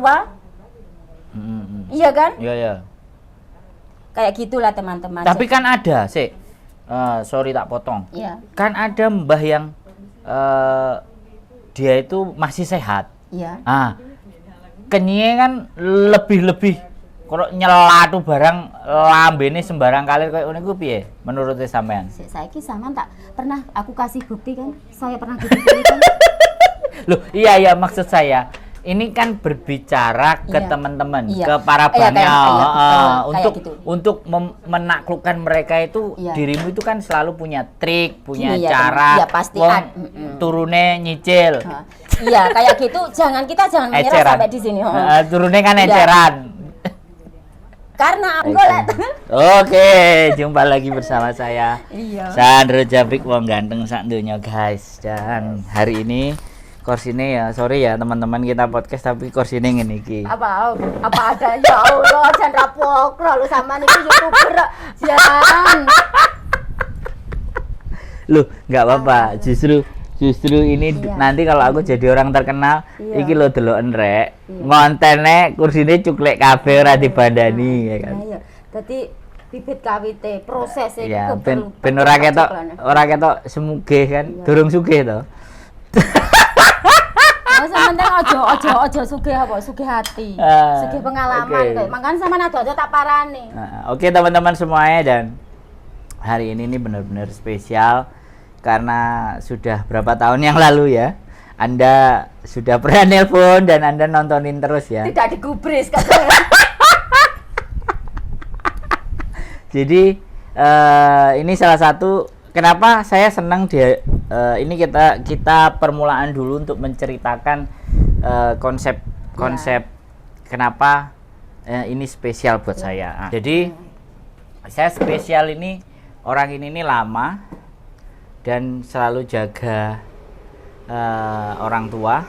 tua. Iya kan? Iya. Kayak gitulah teman-teman. Tapi kan ada, sorry tak potong. Iya. Kan ada mbah yang dia itu masih sehat. Iya. Kenyie kan lebih kalau nyela tuh barang lambene sembarang kali kayak ngono ku piye menurut sampean? Saiki sampean tak pernah aku kasih bukti kan? Saya pernah bukti kan? Loh, iya maksud saya ini kan berbicara ke teman-teman, ke para banyal, untuk menaklukkan mereka itu dirimu itu kan selalu punya trik, punya cara, turune nyicil. Iya, kayak gitu. Jangan menyerah sampai di sini. Turune kan eceran. Karena Oke, jumpa lagi bersama saya. Sandro Jabrik wong ganteng sak donya, guys. Dan hari ini kursine ya, sorry ya teman-teman, kita podcast tapi kursine ngene iki. Apa ada, ya Allah, jan rapok lu sama niku YouTuber. Jan. Loh, enggak apa-apa. Justru ini nanti kalau aku jadi orang terkenal, iki lo deloken rek. Ngontene kursine cuklek kabeh ora dibandani ya kan. Iya. Dadi bibit kawite proses iki ben ora ketok semugih kan. Durung sugih to. Sementing ojo sugih apa? Sugih hati. Sugih pengalaman kayak. Makanya sama aja tak parani. Oke teman-teman semuanya, dan hari ini benar-benar spesial karena sudah berapa tahun yang lalu ya Anda sudah pernah nelpon dan Anda nontonin terus ya. Tidak digubris katanya. Jadi ini salah satu kenapa saya senang dia. Ini kita permulaan dulu untuk menceritakan konsep kenapa ini spesial buat saya. Jadi saya spesial ini, orang ini lama dan selalu jaga orang tua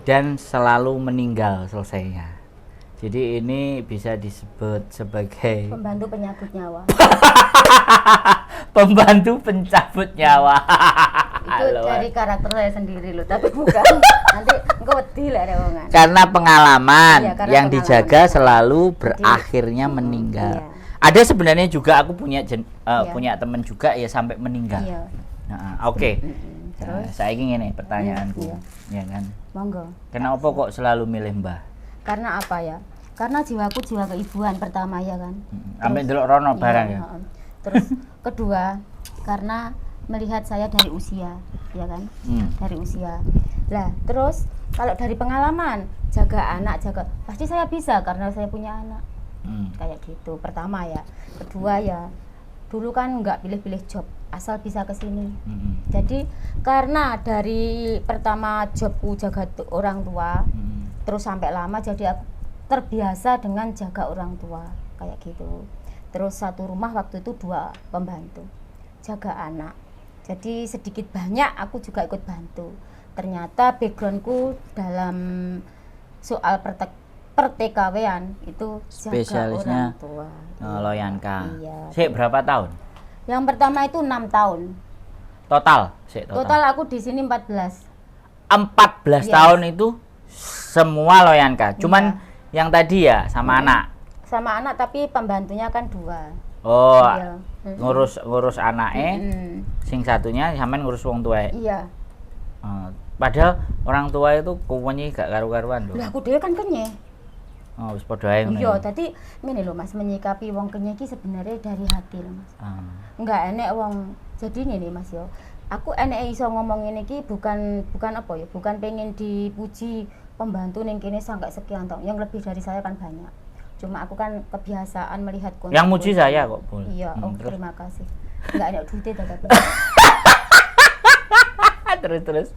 dan selalu meninggal selesainya. Jadi ini bisa disebut sebagai pembantu penyabut nyawa. Pembantu pencabut nyawa. Itu dari karakter saya sendiri loh, tapi bukan. Nanti engko wedi lek wongan. Karena pengalaman yang dijaga pengalaman. Selalu berakhirnya meninggal. Ada sebenarnya juga aku punya punya teman juga ya sampai meninggal. Oke. Saya ingin nih pertanyaanku, ya kan. Monggo. Kenapa kok selalu milih Mbah? Karena apa ya? Karena jiwaku jiwa keibuan pertama ya kan. Ambil delok rono barang ya. Terus kedua, karena melihat saya dari usia, ya kan? Dari usia. Lah, terus kalau dari pengalaman jaga anak, pasti saya bisa karena saya punya anak. Kayak gitu. Pertama ya. Kedua ya, dulu kan nggak pilih-pilih job, asal bisa ke sini. Jadi karena dari pertama jobku jaga orang tua, terus sampai lama jadi aku terbiasa dengan jaga orang tua kayak gitu. Terus satu rumah waktu itu 2 pembantu jaga anak, jadi sedikit banyak aku juga ikut bantu. Ternyata backgroundku dalam soal perTKW-an itu spesialisnya jaga orang tua. Loyanka. Iya. Sik berapa tahun? Yang pertama itu 6 tahun total aku di sini 14 tahun itu semua Loyanka. Cuman yang tadi ya sama anak. Sama anak, tapi pembantunya kan 2. Oh, ngurus anaknya. Sing satunya sampean ngurus wong tua. Iya. Padahal orang tua itu kuwenye gak karu-karuan lho. Lah aku dhewe kan kenyeh. Oh, wis padha ae ngono. Iya, tadi ngene lho Mas, menyikapi wong kenyeh iki sebenarnya dari hati lho Mas. Enggak enek wong. Jadi ngene Mas yo. Aku enek iso ngomong ngene iki bukan apa ya, bukan pengen dipuji pembantu ning kene sampai sekian tahun. Yang lebih dari saya kan banyak. Cuma aku kan kebiasaan melihat kondisi. Yang muji saya kok, Bul. Iya, terima kasih. Enggak ada duitnya tapi. Terus.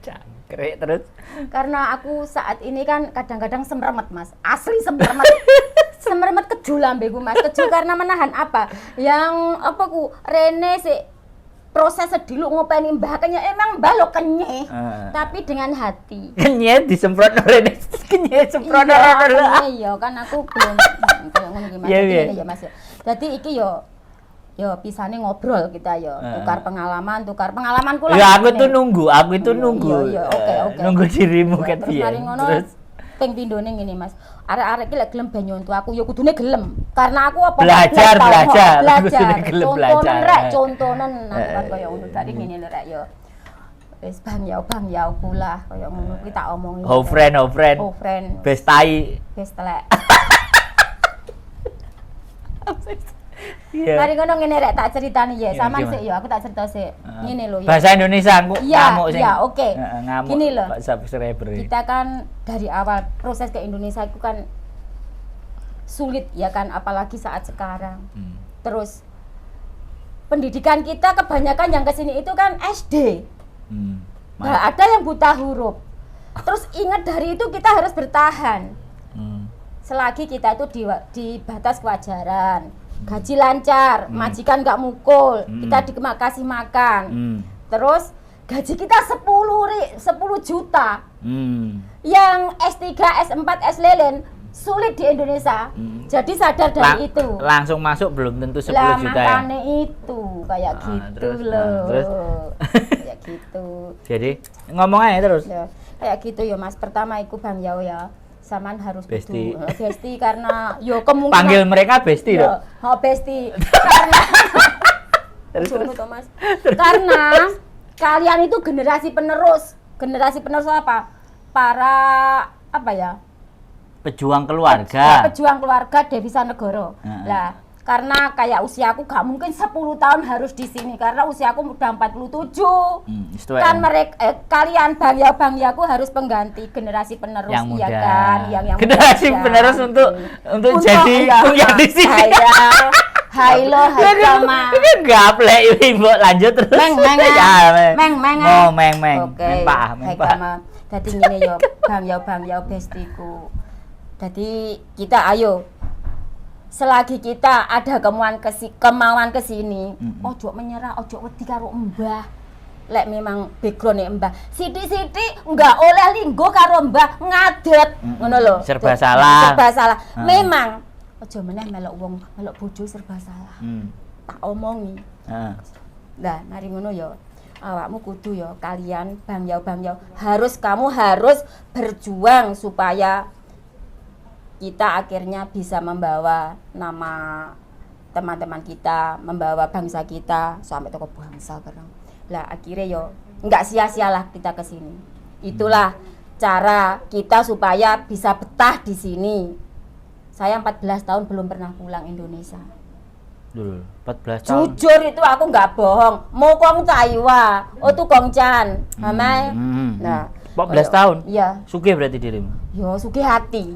Cangkrek terus. Karena aku saat ini kan kadang-kadang semremet Mas. Asli semremet. Semremet kejul lambeku Mas. Kejul karena menahan apa? Yang apa ku rene sik proses sediluk ngopeni mbah kenyeh, emang mbah lo kenyeh. Tapi dengan hati. Kenyeh disemprot rene. Kenyeh semprot rene. Iya kan aku belum kayak ngono iki Mas. Iya Mas. Jadi iki yo pisane ngobrol kita yo, tukar pengalamanku lah. Ya aku itu nunggu. Iya, oke. Nunggu dirimu kan piye. Terus mari ngono ping pindhone ngene Mas. Arek-arek iki lek gelem ben nyonto aku ya kudune gelem. Karena aku apa belajar. Contonen rek, contonen kan kaya ngono tadi ngene lho rek ya. Wis bang ya kula kaya ngono kuwi tak omongi. Oh friend. Bestai. Bes telek. Iya. Mari ngono ngene rek tak critani ya. Saman sik ya, aku tak cerita sik. Ngene lho ya. Bahasa Indonesia ngamuk sing. Iya, oke. Ngamuk. Gini lho. Subscriber. Kita kan dari awal proses ke Indonesia itu kan sulit ya kan, apalagi saat sekarang. Terus pendidikan kita kebanyakan yang kesini itu kan SD. Nah, ada yang buta huruf. Terus ingat dari itu kita harus bertahan. Selagi kita itu di batas kewajaran. Gaji lancar, majikan nggak mukul, kita kasih makan. Terus gaji kita 10 juta. Yang S3, S4, S lelen sulit di Indonesia. Jadi sadar dari itu. Langsung masuk belum tentu 10 juta ya. Makanya itu kayak gitu loh. Terus kayak gitu. Jadi ngomong aja terus. Ya, kayak gitu ya Mas. Pertama iku Bang Yao ya. Saman harus Besti. Besti karena yo kemungkinan panggil mereka Besti loh. Oh Besti. Karena terus Mas. Karena kalian itu generasi penerus. Generasi penerus apa? Para apa ya? Pejuang keluarga. Pejuang keluarga devisa negara. Lah, karena kayak usiaku gak mungkin 10 tahun harus di sini karena usiaku udah 47. Kan mereka kalian bangya-bangyaku harus pengganti generasi penerus yang muda. Ya kan, yang generasi muda. penerus untuk jadi kuliah di sini. Hai lo, hai sama. Ini gaplek ibu lanjut terus. Meng. Oke. Hai sama. Dadi ngene yo, bangya bestiku. Jadi kita ayo selagi kita ada kemauan kesini, ojo menyerah, ojo wedi karo mbah. Lek memang background mbah, sithik-sithik enggak oleh linggo karo mbah ngadet, ngono lho. Serba salah. Memang ojo meneh melok wong, melok bojo serba salah. Tak omongi. Nah, mari ngono ya. Awakmu kudu ya kalian bang-yau kamu harus berjuang supaya kita akhirnya bisa membawa nama teman-teman kita, membawa bangsa kita sampai tokoh bangsa bareng. Lah akhirnya yo enggak sia-sialah kita ke sini. Itulah cara kita supaya bisa betah di sini. Saya 14 tahun belum pernah pulang Indonesia. Dulu 14 tahun. Jujur itu aku nggak bohong. Mau kong Taiwa, tuh kong Chan, Mamai. Nah, 14 tahun. Iya. Sugih berarti dirimu. Yo sugih hati.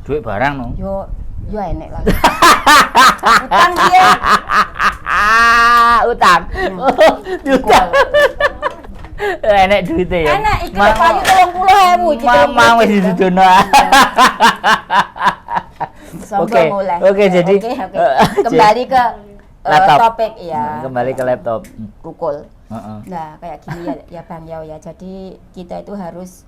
Duit barang no. Yo enek lah. Utang dia. Utang. Utang. Enek duitnya ya. Enek iki payu 30.000 iki. Mamang wis didudono. Oke, jadi kembali ke topik ya. Kembali ke laptop. Kukul. Nah, kayak gini ya Bang Yao ya. Jadi kita itu harus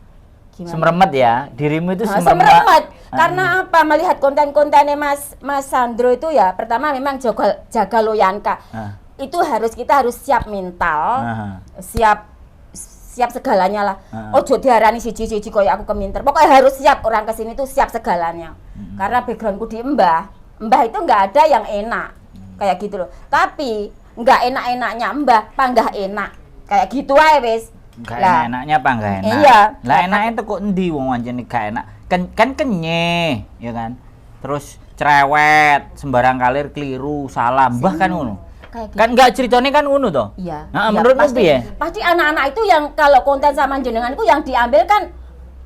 gimana? Semeremet ya. Dirimu itu semeremet. Karena apa? Melihat konten-kontennya Mas Sandro itu ya, pertama memang jaga loyanka. Kita harus siap mental. Siap segalanya lah. Ojo diarani siji-siji koyo aku keminter. Pokoknya harus siap, orang kesini tuh siap segalanya. Karena backgroundku di Mbah itu nggak ada yang enak kayak gitu loh. Tapi nggak enak-enaknya Mbah panggah enak kayak gitu aja wes. Nggak enak-enaknya panggah enak. Iya. Lah enaknya tuh kok endi wong anjene gak enak. Kan kenyeh, ya kan. Terus cerewet, sembarang kalir keliru, salah. Mbah kan ngono. Gitu. Kan enggak ceritanya kan ngono toh? Iya. Nah, menurutmu piye? Pasti anak-anak itu yang kalau konten sama jenenganku yang diambil kan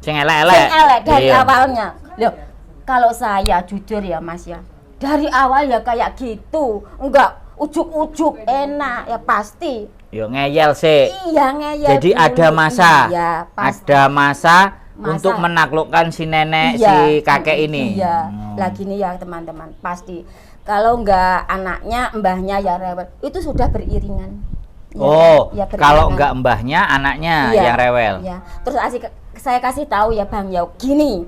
sing elek-elek dari awalnya. Loh, kalau saya jujur ya Mas ya, dari awal ya kayak gitu, enggak ujuk-ujuk enak ya pasti. Yo ngeyel sih. Iya ngeyel. Jadi dulu. Ada masa. Iya, ada masa untuk menaklukkan si nenek si kakek ini. Iya. Lagi nih ya teman-teman, pasti kalau enggak anaknya, mbahnya ya rewel, itu sudah beriringan. Ya, kalau enggak mbahnya, anaknya yang rewel. Ya. Terus saya kasih tahu ya Bang Yao, gini,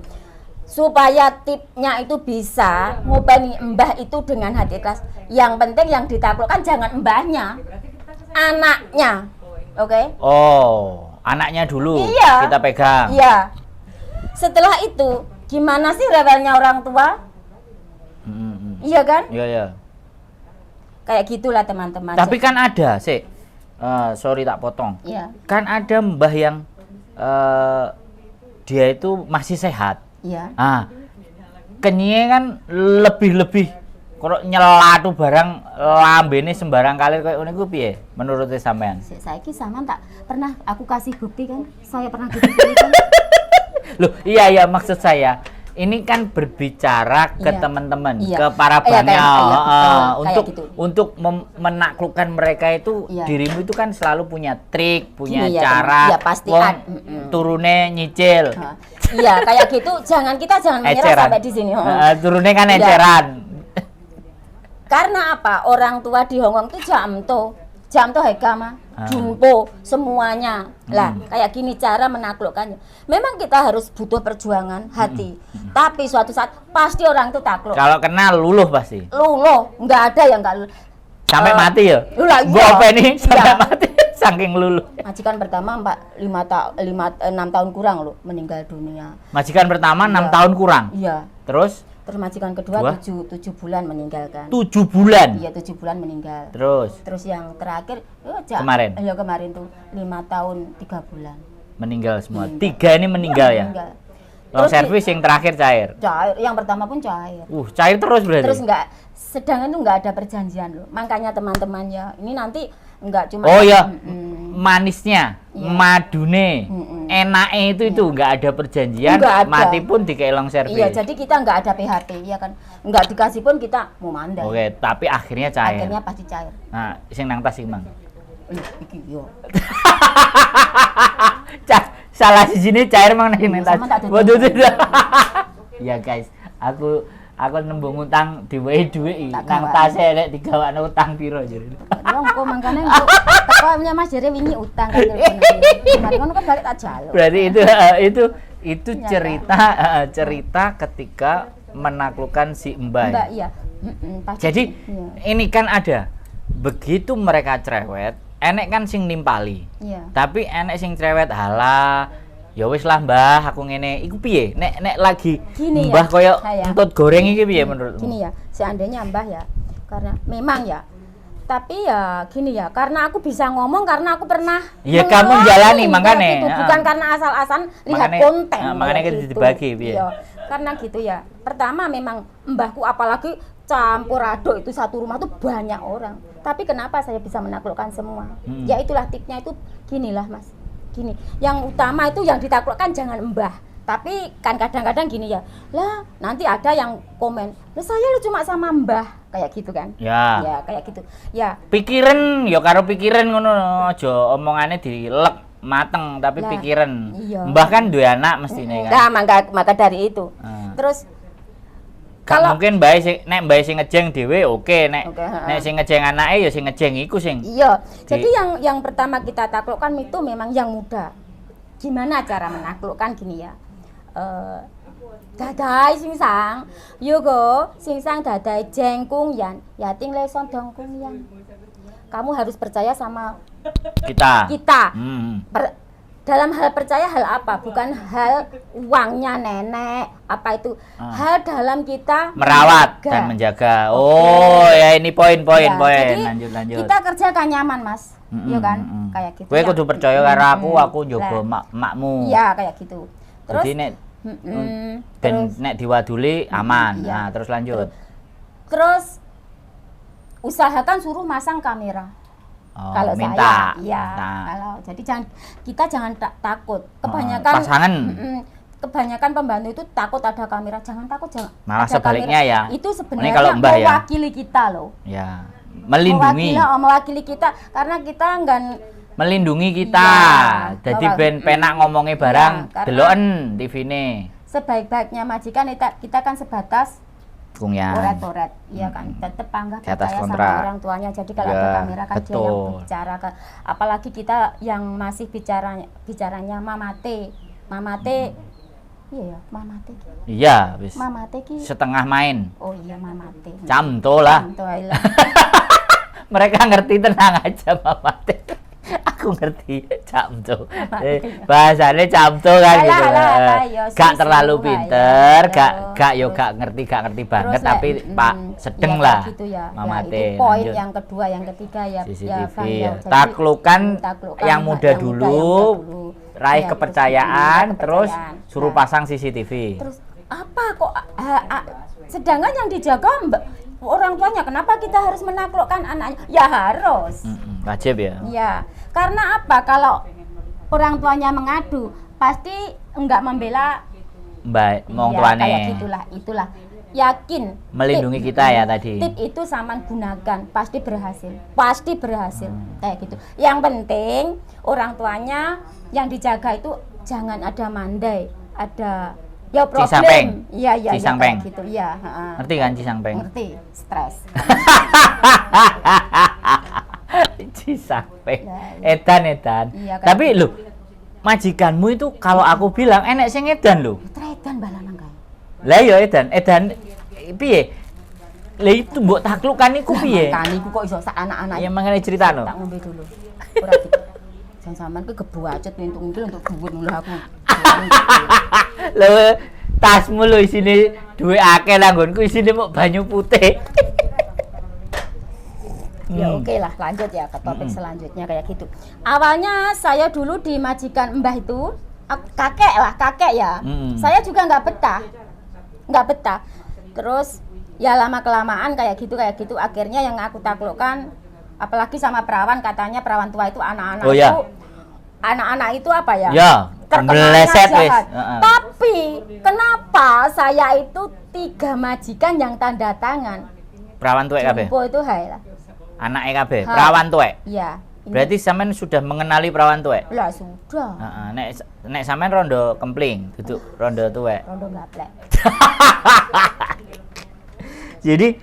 supaya tipnya itu bisa ngubani mbah itu dengan hati ikhlas. Yang penting yang ditaklukkan jangan mbahnya, anaknya, oke? Oh, anaknya dulu kita pegang. Iya. Setelah itu Gimana sih rewelnya orang tua? Iya kan? Iya. Kayak gitulah teman-teman. Tapi kan ada, sorry tak potong. Iya. Kan ada mbah yang dia itu masih sehat. Iya. Kenyie kan lebih kalau nyela tuh barang lambene sembarang kali kayak ngono iku piye menurut sampean? Saiki sampean tak pernah aku kasih bukti kan? Saya pernah digituin kan? Loh, iya maksud saya ini kan berbicara ke teman-teman, ke para bangau, untuk menaklukkan mereka itu dirimu itu kan selalu punya trik, punya cara. Iya pasti. Turune nyicil. Iya kayak gitu. Jangan menyerah sampai di sini. Turune kan eceran. Karena apa? Orang tua di Hongkong itu jam to hekama, jumpo semuanya. Lah, kayak gini cara menaklukkannya. Memang kita harus butuh perjuangan hati. Tapi suatu saat pasti orang itu takluk. Kalau kena luluh pasti. Luluh, nggak ada yang nggak luluh. Sampai mati ya? Iya. Ini sampai mati saking luluh. Majikan pertama 6 tahun kurang loh meninggal dunia. Majikan pertama 6 tahun kurang? Iya. Terus majikan kedua 7 bulan meninggalkan. 7 bulan? Iya 7 bulan meninggal. Terus yang terakhir kemarin? Iya kemarin tuh 5 tahun 3 bulan. Meninggal semua. 3 ini meninggal ya? Meninggal. Long servis yang terakhir cair? Cair, yang pertama pun cair. Cair terus berarti? Terus sedangkan tuh nggak ada perjanjian loh. Makanya teman-teman ya, ini nanti nggak cuma manisnya, madune, enaknya itu nggak ada perjanjian, mati pun dikei long servis. Iya, jadi kita nggak ada PHP, ya kan? Nggak dikasih pun kita mau mandai. Oke, tapi akhirnya cair. Akhirnya pasti cair. Nah, sing nang tas sing mang. Iki yo. Salah di sini cair mang nang tas. Waduh. Ya guys, aku nembung utang diwehi dhuwit nang tase nek digawakno utang piro jare. Ya engko mangkane engko tekonya Mas jare wingi utang kan telepon. Mari ngono kan balik tak jaluk. Berarti itu cerita ketika menaklukkan si Mbah. Mbak iya. Jadi ini kan ada begitu mereka cerewet, enek kan sing nimpali. Iya. Tapi enek sing cerewet halah ya wis lah Mbah aku ngene iku piye nek lagi gini Mbah koyo entut goreng iki piye menurutmu? Gini ya, seandainya Mbah ya karena memang ya tapi ya gini ya karena aku bisa ngomong karena aku pernah ya kamu jalani makanya gitu, bukan karena asal-asalan lihat konten makanya kita gitu. Dibagi piye ya, karena gitu ya pertama memang mbahku apalagi campur aduk itu satu rumah tuh banyak orang tapi kenapa saya bisa menaklukkan semua ya itulah tipnya itu ginilah Mas gini, yang utama itu yang ditaklukkan jangan mbah tapi kan kadang-kadang gini ya lah nanti ada yang komen lah saya lu cuma sama mbah kayak gitu kan ya kayak gitu ya pikiran ya karo pikiran ngono aja omongane dilek mateng tapi pikiran iya. Mbah kan duwe anak mestine kan nah maka dari itu terus kalau mungkin nek mbak sing ngejeng dhewe oke nek sing ngejeng anake ya sing ngejeng iku sing. Iya. Jadi yang pertama kita taklukkan itu memang yang muda. Gimana cara menaklukkan gini ya? Dadai singsang. Yo go, singsang dadai jengkung yan. Yating leson dongkung yan. Kamu harus percaya sama kita. Dalam hal percaya hal apa? Bukan hal uangnya nenek apa itu hal dalam kita merawat dan menjaga. Oh ya ini poin. Jadi, lanjut. Kita kerjakan nyaman Mas, ya kan? Kayak gitu. Kowe kudu percaya karo aku njogo makmu. Iya kayak gitu. Terus jadi nek diwaduli aman. Nah terus lanjut. Terus usahakan suruh masang kamera. Kalau minta. Saya, iya. Kalau jadi kita jangan takut. Kebanyakan pasangan. Kebanyakan pembantu itu takut ada kamera. Jangan takut, jangan. Malah sebaliknya kamera. Ya. Itu sebenarnya mewakili kita loh. Ya. Melindungi. Mewakili kita karena kita enggak melindungi kita. Jadi ben penak ngomongnya barang deloken TV-ne. Sebaik-baiknya majikan kita kan sebatas Poret, iya kan, tetap panggah percaya sama orang tuanya. Jadi kalau ada kamera kan dia yang bicara apalagi kita yang masih bicaranya mamate, iya ya, mamate. Iya, wis. Mamate ki setengah main. Oh iya mamate. Camto lah. Mereka ngerti tenang aja mamate. Aku ngerti camco. Bahasane camco kan gitu. Gak terlalu pinter, gak ngerti banget tapi Pak sedeng lah. Gitu ya. Mamate. Itu poin yang kedua, yang ketiga ya CCTV, ya. Taklukkan yang muda dulu, raih kepercayaan, terus suruh pasang CCTV. Terus apa kok sedangkan yang dijaga orang tuanya, kenapa kita harus menaklukkan anaknya? Ya harus. Wajib ya. Ya, karena apa? Kalau orang tuanya mengadu, pasti enggak membela wong tuane. Kayak itulah. Yakin. Melindungi kita ya tadi. Tip itu Saman gunakan, pasti berhasil. Kayak gitu. Yang penting orang tuanya yang dijaga itu jangan ada mandai, ada ya problem. Iya, Cisangpeng. Gitu. Iya, Ngerti kan Cisangpeng? Ngerti, stres. Cisangpeng. Edan. Iya, tapi lho, majikanmu itu kalau aku bilang enek sing edan lho. Edan balanan kae. Lah iya edan piye? Lah itu mbok taklukkan iku piye? Kan iku kok iso sak anak-anak. Ya mangane critano. Tak ngombe dulu. Ora gitu. Jan sampean ku kebuacet untuk dhuwur lho aku. Lho, tasmu lho isine duwe akeh lah nggonku isine mok banyu putih. Ya oke lah, lanjut ya ke topik selanjutnya kayak gitu. Awalnya saya dulu di majikan Mbah itu kakek ya. Saya juga nggak betah. Terus ya lama kelamaan kayak gitu akhirnya yang aku taklukkan, apalagi sama perawan, katanya perawan tua itu anak-anak itu apa ya? Ya, terkenalnya jahat. Tapi kenapa saya itu 3 majikan yang tanda tangan? Perawan tuwek kabeh. Jumbo itu hai lah. Anake kabeh, perawan tuwek. Iya. Berarti sampean sudah mengenali perawan tuwek? Lah sudah. Nek sampean rondo kempling, duduk rondo tuwek. Rondo gaplek. Jadi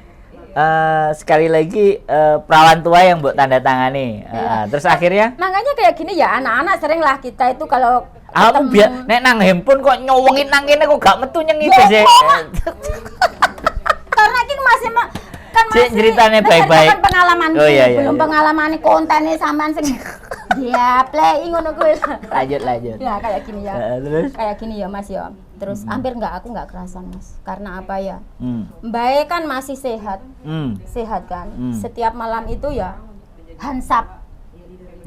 sekali lagi perawan tua yang buat tanda tangani. Terus akhirnya? Makanya kayak gini ya, anak-anak sering lah kita itu kalau aku biar nek nang handphone kok nyowongin nang kene kok gak metu nyengit sih. Karena iki masih kan masih ceritanya baik-baik. Pengalaman belum pengalaman kontennya sampean sing dia play ngono kuwi. Lanjut. Ya kayak gini ya. Terus? Kayak gini ya Mas ya. Terus hampir aku nggak kerasan Mas. Karena apa ya? Mbak kan masih sehat. Sehat kan. Setiap malam itu ya hansap.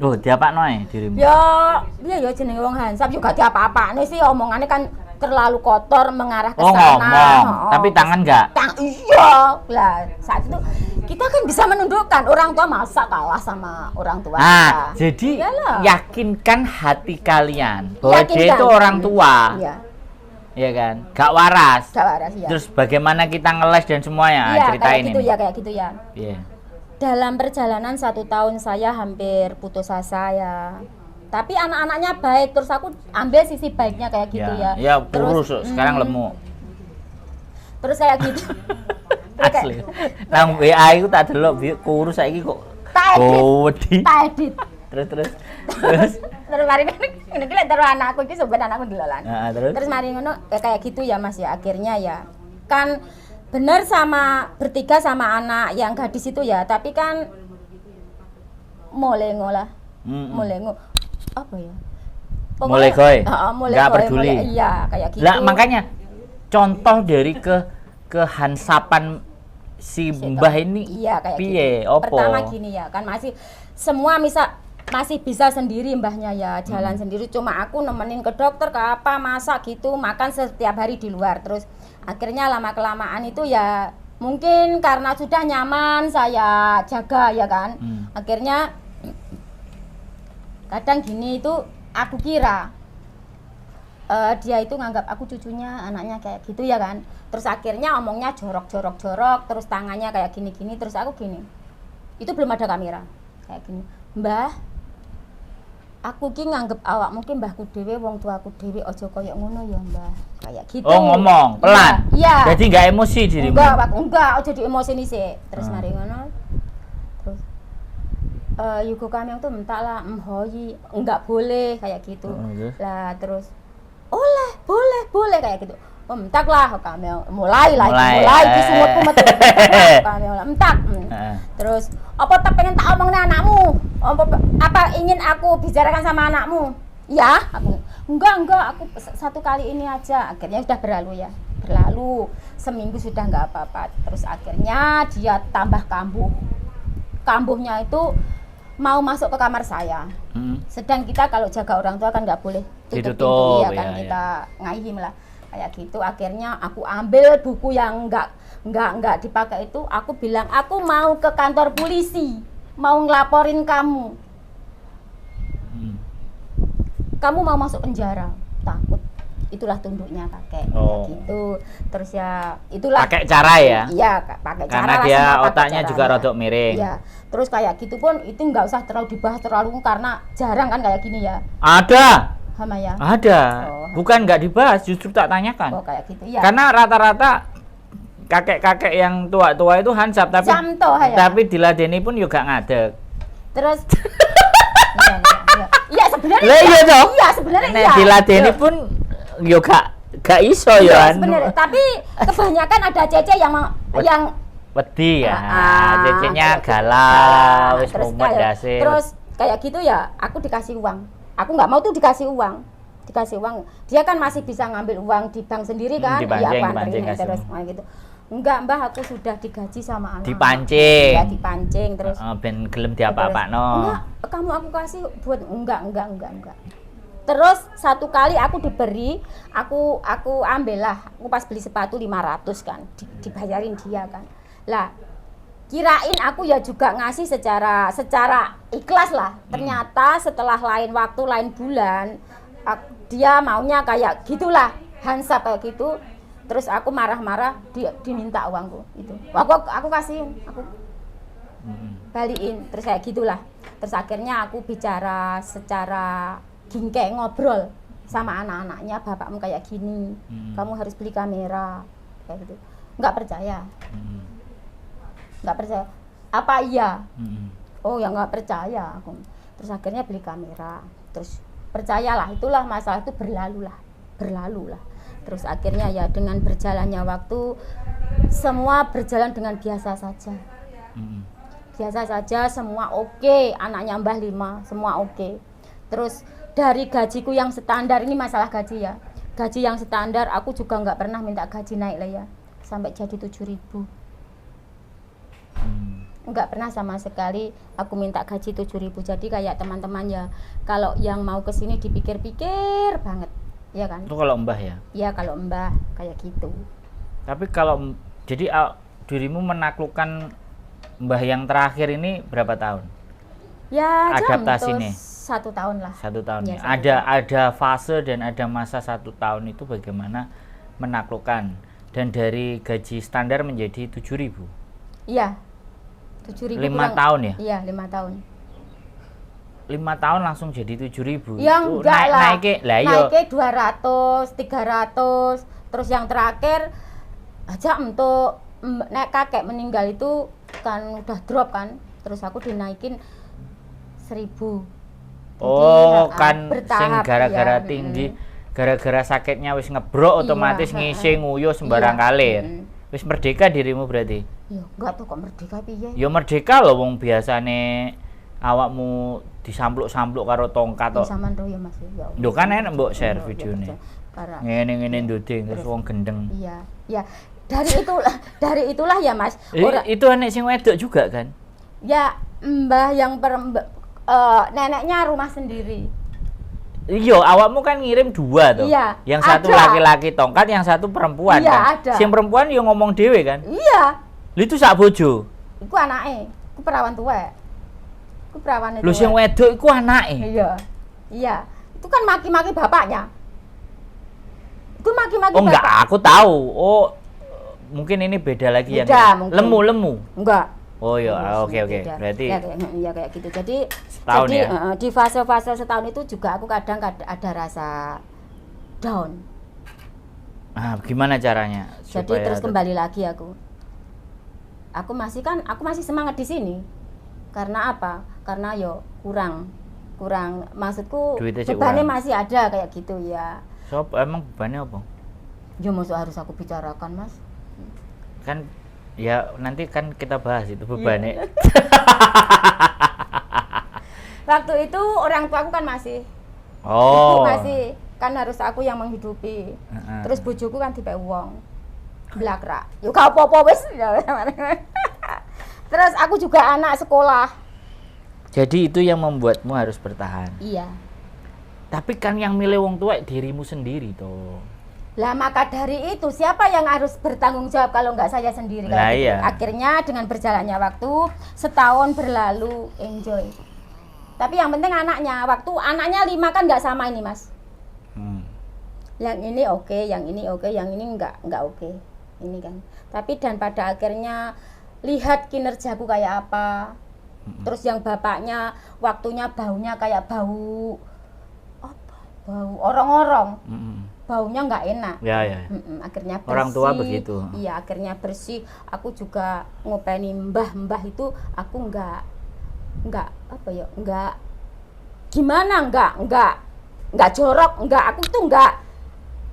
Oh, diapakno dirimu? Ya jenenge wong hansap juga diapa-apane sih, omongannya kan terlalu kotor mengarah ke sana. Ngomong, tapi tangan enggak? Iya. Lah, saat itu kita kan bisa menundukkan, orang tua masa kalah sama orang tua kita. Jadi yakinkan hati kalian bahwa dia itu orang tua. Iya. Iya kan? Gak waras. Ya. Terus bagaimana kita ngeles dan semuanya? Ceritain ini. Kayak gitu ya. Iya. Dalam perjalanan 1 tahun saya hampir putus asa ya. Tapi anak-anaknya baik, terus aku ambil sisi baiknya kayak gitu ya. Iya, kurus sekarang lemu. Terus kayak gitu. Asli. Nang WA itu tak delok kurus saiki kok. Tak edit. Terus mari ngene iki lek terus anakku iki sebenarnya anakku delolan. Terus mari ngono kayak gitu ya Mas ya. Akhirnya ya kan benar sama bertiga sama anak yang gadis itu ya, tapi kan molengo lah. Molengo. Apa ya? Mulai goy. Enggak peduli. Iya, kayak gitu. Lah makanya contoh dari kehansapan si Mbah ini kayak piye? Gitu. Pertama gini ya, kan masih bisa sendiri mbahnya ya, jalan sendiri, cuma aku nemenin ke dokter ke apa, masak gitu, makan setiap hari di luar. Terus akhirnya lama kelamaan itu ya mungkin karena sudah nyaman saya jaga ya kan. Akhirnya kadang gini itu aku kira dia itu nganggap aku cucunya, anaknya kayak gitu ya kan. Terus akhirnya omongnya jorok, terus tangannya kayak gini-gini, terus aku gini. Itu belum ada kamera. Kayak gini. Mbah, aku ki nganggep awak mungkin mbahku dhewe, wong tuaku dhewe, aja koyo ngono ya, Mbah. Kayak gitu. Oh, ngomong pelan. Iya. Jadi enggak emosi dirimu. Enggak, aja diemosini sih. Terus mari ngono. Terus yugo kami itu mentaklah mhoyi, enggak boleh kayak gitu. Lah terus boleh kayak gitu. entak lah kami mulai disungut metu kami entak. Terus apa tak pengen tak omongin anakmu? Apa ingin aku bicarakan sama anakmu? Ya, aku enggak, aku satu kali ini aja. Akhirnya sudah berlalu seminggu sudah nggak apa-apa. Terus akhirnya dia tambah kambuhnya itu mau masuk ke kamar saya. Sedang kita kalau jaga orang tua kan nggak boleh tutup pintu ya kan, kita ngayim lah kayak gitu. Akhirnya aku ambil buku yang nggak dipakai itu, aku bilang aku mau ke kantor polisi, mau ngelaporin kamu. Kamu mau masuk penjara, takut. Itulah tunduknya kakek gitu. Terus ya itulah pakai cara ya. Iya, pakai cara. Karena dia otaknya juga rodok miring. Iya. Terus kayak gitu pun itu nggak usah terlalu dibahas karena jarang kan kayak gini ya. Ada. Sama ya. Ada. Bukan nggak dibahas, justru tak tanyakan. Oh, kayak gitu ya. Karena rata-rata kakek-kakek yang tua-tua itu hansap tapi diladeni pun juga ngadeg. Terus iya sebenarnya. Iya sebenarnya iya. Diladeni pun yo gak iso ya sebenarnya, tapi kebanyakan ada cece yang wedi ya. Cecenya galau, wis mumet dase. Terus kayak gitu ya, aku dikasih uang. Aku nggak mau tuh dikasih uang. Dia kan masih bisa ngambil uang di bank sendiri kan. Dipancing terus gitu. Enggak, Mbah, aku sudah digaji sama anak. Dipancing. Ya, dipancing terus. Ben gelem diapa-apakno. Enggak, kamu aku kasih buat enggak. Terus satu kali aku diberi, aku ambillah. Aku pas beli sepatu 500 kan, dibayarin dia kan. Lah, kirain aku ya juga ngasih secara ikhlas lah. Ternyata setelah lain waktu, lain bulan, dia maunya kayak gitulah, hansap kayak gitu. Terus aku marah-marah, dia diminta uangku itu. Aku kasihin, aku balikin. Terus kayak gitulah. Terus akhirnya aku bicara secara gingke, ngobrol sama anak-anaknya, bapakmu kayak gini, kamu harus beli kamera kayak gitu. Nggak percaya. Apa iya? Oh ya nggak percaya aku. Terus akhirnya beli kamera. Terus percayalah, itulah masalah itu berlalu lah. Terus akhirnya ya dengan berjalannya waktu semua berjalan dengan biasa saja. Biasa saja, semua oke. Anaknya Mbah 5 semua oke. Terus dari gajiku yang standar, ini masalah gaji ya. Gaji yang standar aku juga nggak pernah minta gaji naik lah ya. Sampai jadi 7.000. Nggak pernah sama sekali aku minta gaji 7.000. Jadi kayak teman-teman ya, kalau yang mau kesini dipikir-pikir banget. Ya kan? Itu kalau Mbah ya? Iya, kalau Mbah kayak gitu. Tapi kalau jadi dirimu menaklukkan Mbah yang terakhir ini berapa tahun? Ya, adaptasi nih. 1 tahun lah. 1 tahun ya. 1 Ada fase dan ada masa 1 tahun itu bagaimana menaklukkan dan dari gaji standar menjadi 7.000. Iya. 7.000 5 tahun ya? Iya, 5 tahun. 5 tahun langsung jadi 7.000. Yang enggak lah. Naiknya 200, 300. Terus yang terakhir aja untuk kakek meninggal itu kan udah drop kan. Terus aku dinaikin 1.000. Jadi, kan sing gara-gara ya. tinggi, gara-gara sakitnya wis ngebrok otomatis ngisi nguyuh sembarang kalir. Wis merdeka dirimu berarti? Ya, enggak tuh kok merdeka piye? Ya merdeka loh wong biasane awakmu disampluk-sampluk karo tongkat tok. Sampeyan ro ya Mas ya. Lho kan enak mbok share videone. Ngene-ngene nduding terus wong gendeng. Iya. Ya, dari itulah ya Mas. Itu anek sing wedok juga kan? Ya, Mbah yang neneknya rumah sendiri. Iya, awakmu kan ngirim 2 tuh. Iya, yang satu laki-laki tongkat, yang satu perempuan iya, kan. Ada. Sing perempuan yo ngomong dhewe kan? Iya. Lha itu sak bojo. Iku anake, iku perawan tuwek. Iku perawane tuwek. Lho sing wedok iku anake. Iya. Iya. Itu kan maki-maki bapaknya. Itu maki-maki bapak. Enggak, aku tahu. Oh, mungkin ini beda lagi beda, yang mungkin. Lemu-lemu. Enggak. Oh iya, oke. Berarti ya kayak gitu. Jadi setahun ya? Di fase-fase setahun itu juga aku kadang ada rasa down. Gimana caranya? Jadi terus kembali lagi aku masih semangat di sini. Karena apa? Karena yo kurang maksudku bebannya masih ada kayak gitu ya. Emang bebannya apa? Ya masuk harus aku bicarakan, Mas. Kan ya nanti kan kita bahas itu bebannya. Waktu itu orang tuaku kan masih. Oh. Ibu masih, kan harus aku yang menghidupi. Terus bojoku kan dipek wong. Blakrak. Yo gak apa-apa wis. Terus aku juga anak sekolah. Jadi itu yang membuatmu harus bertahan. Iya. Tapi kan yang milih wong tua dirimu sendiri toh. Lah maka dari itu siapa yang harus bertanggung jawab kalau nggak saya sendiri lah, gitu. iya. Akhirnya dengan berjalannya waktu setahun berlalu enjoy. Tapi yang penting anaknya, waktu anaknya 5 kan nggak sama ini Mas. Yang ini oke, yang ini oke, yang ini nggak oke. Ini kan. Tapi dan pada akhirnya lihat kinerjaku kayak apa. Terus yang bapaknya waktunya baunya kayak bau apa? Bau orang-orang. Baunya nggak enak. Ya. Akhirnya bersih. Orang tua begitu. Iya, akhirnya bersih. Aku juga ngopeni mbah-mbah itu aku nggak apa ya? Nggak gimana? Nggak jorok. Aku tuh nggak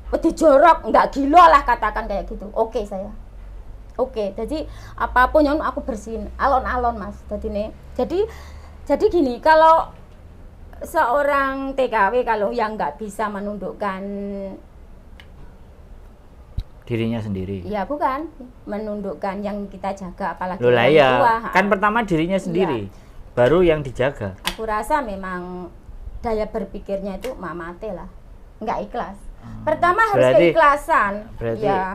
wedi jorok, nggak gila lah katakan kayak gitu. Oke saya. Oke, jadi apapun yang aku bersihin alon-alon Mas. Jadi gini, kalau seorang TKW kalau yang nggak bisa menundukkan dirinya sendiri. Ya bukan, menundukkan yang kita jaga apalagi Loh lah orang ya, tua. kan pertama dirinya sendiri, baru yang dijaga. Aku rasa memang daya berpikirnya itu mamate lah, nggak ikhlas. Pertama harus keikhlasan. Berarti ya,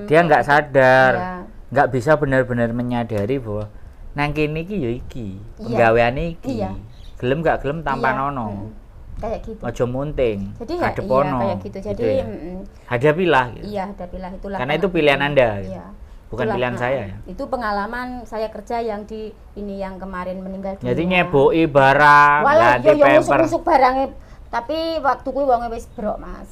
dia nggak sadar, ya. nggak bisa benar-benar menyadari bahwa nang kene iki ya iki, penggaweane iki. Iya. Gelem gak gelem tanpa nono. Kayak gitu. Ojo munting. Jadi kadepono. kayak gitu. Jadi gitu ya. Hadapilah. Gitu. Iya, hadapilah itulah. Karena itu pilihan Anda. Gitu. Iya. Bukan Itulah, pilihan saya ya. Itu pengalaman saya kerja yang di ini yang kemarin meninggal dunia. Jadi nyeboki barang, walah ganti yo pamper. musuk-musuk barangnya, tapi waktu kuwi wonge wis brok, Mas.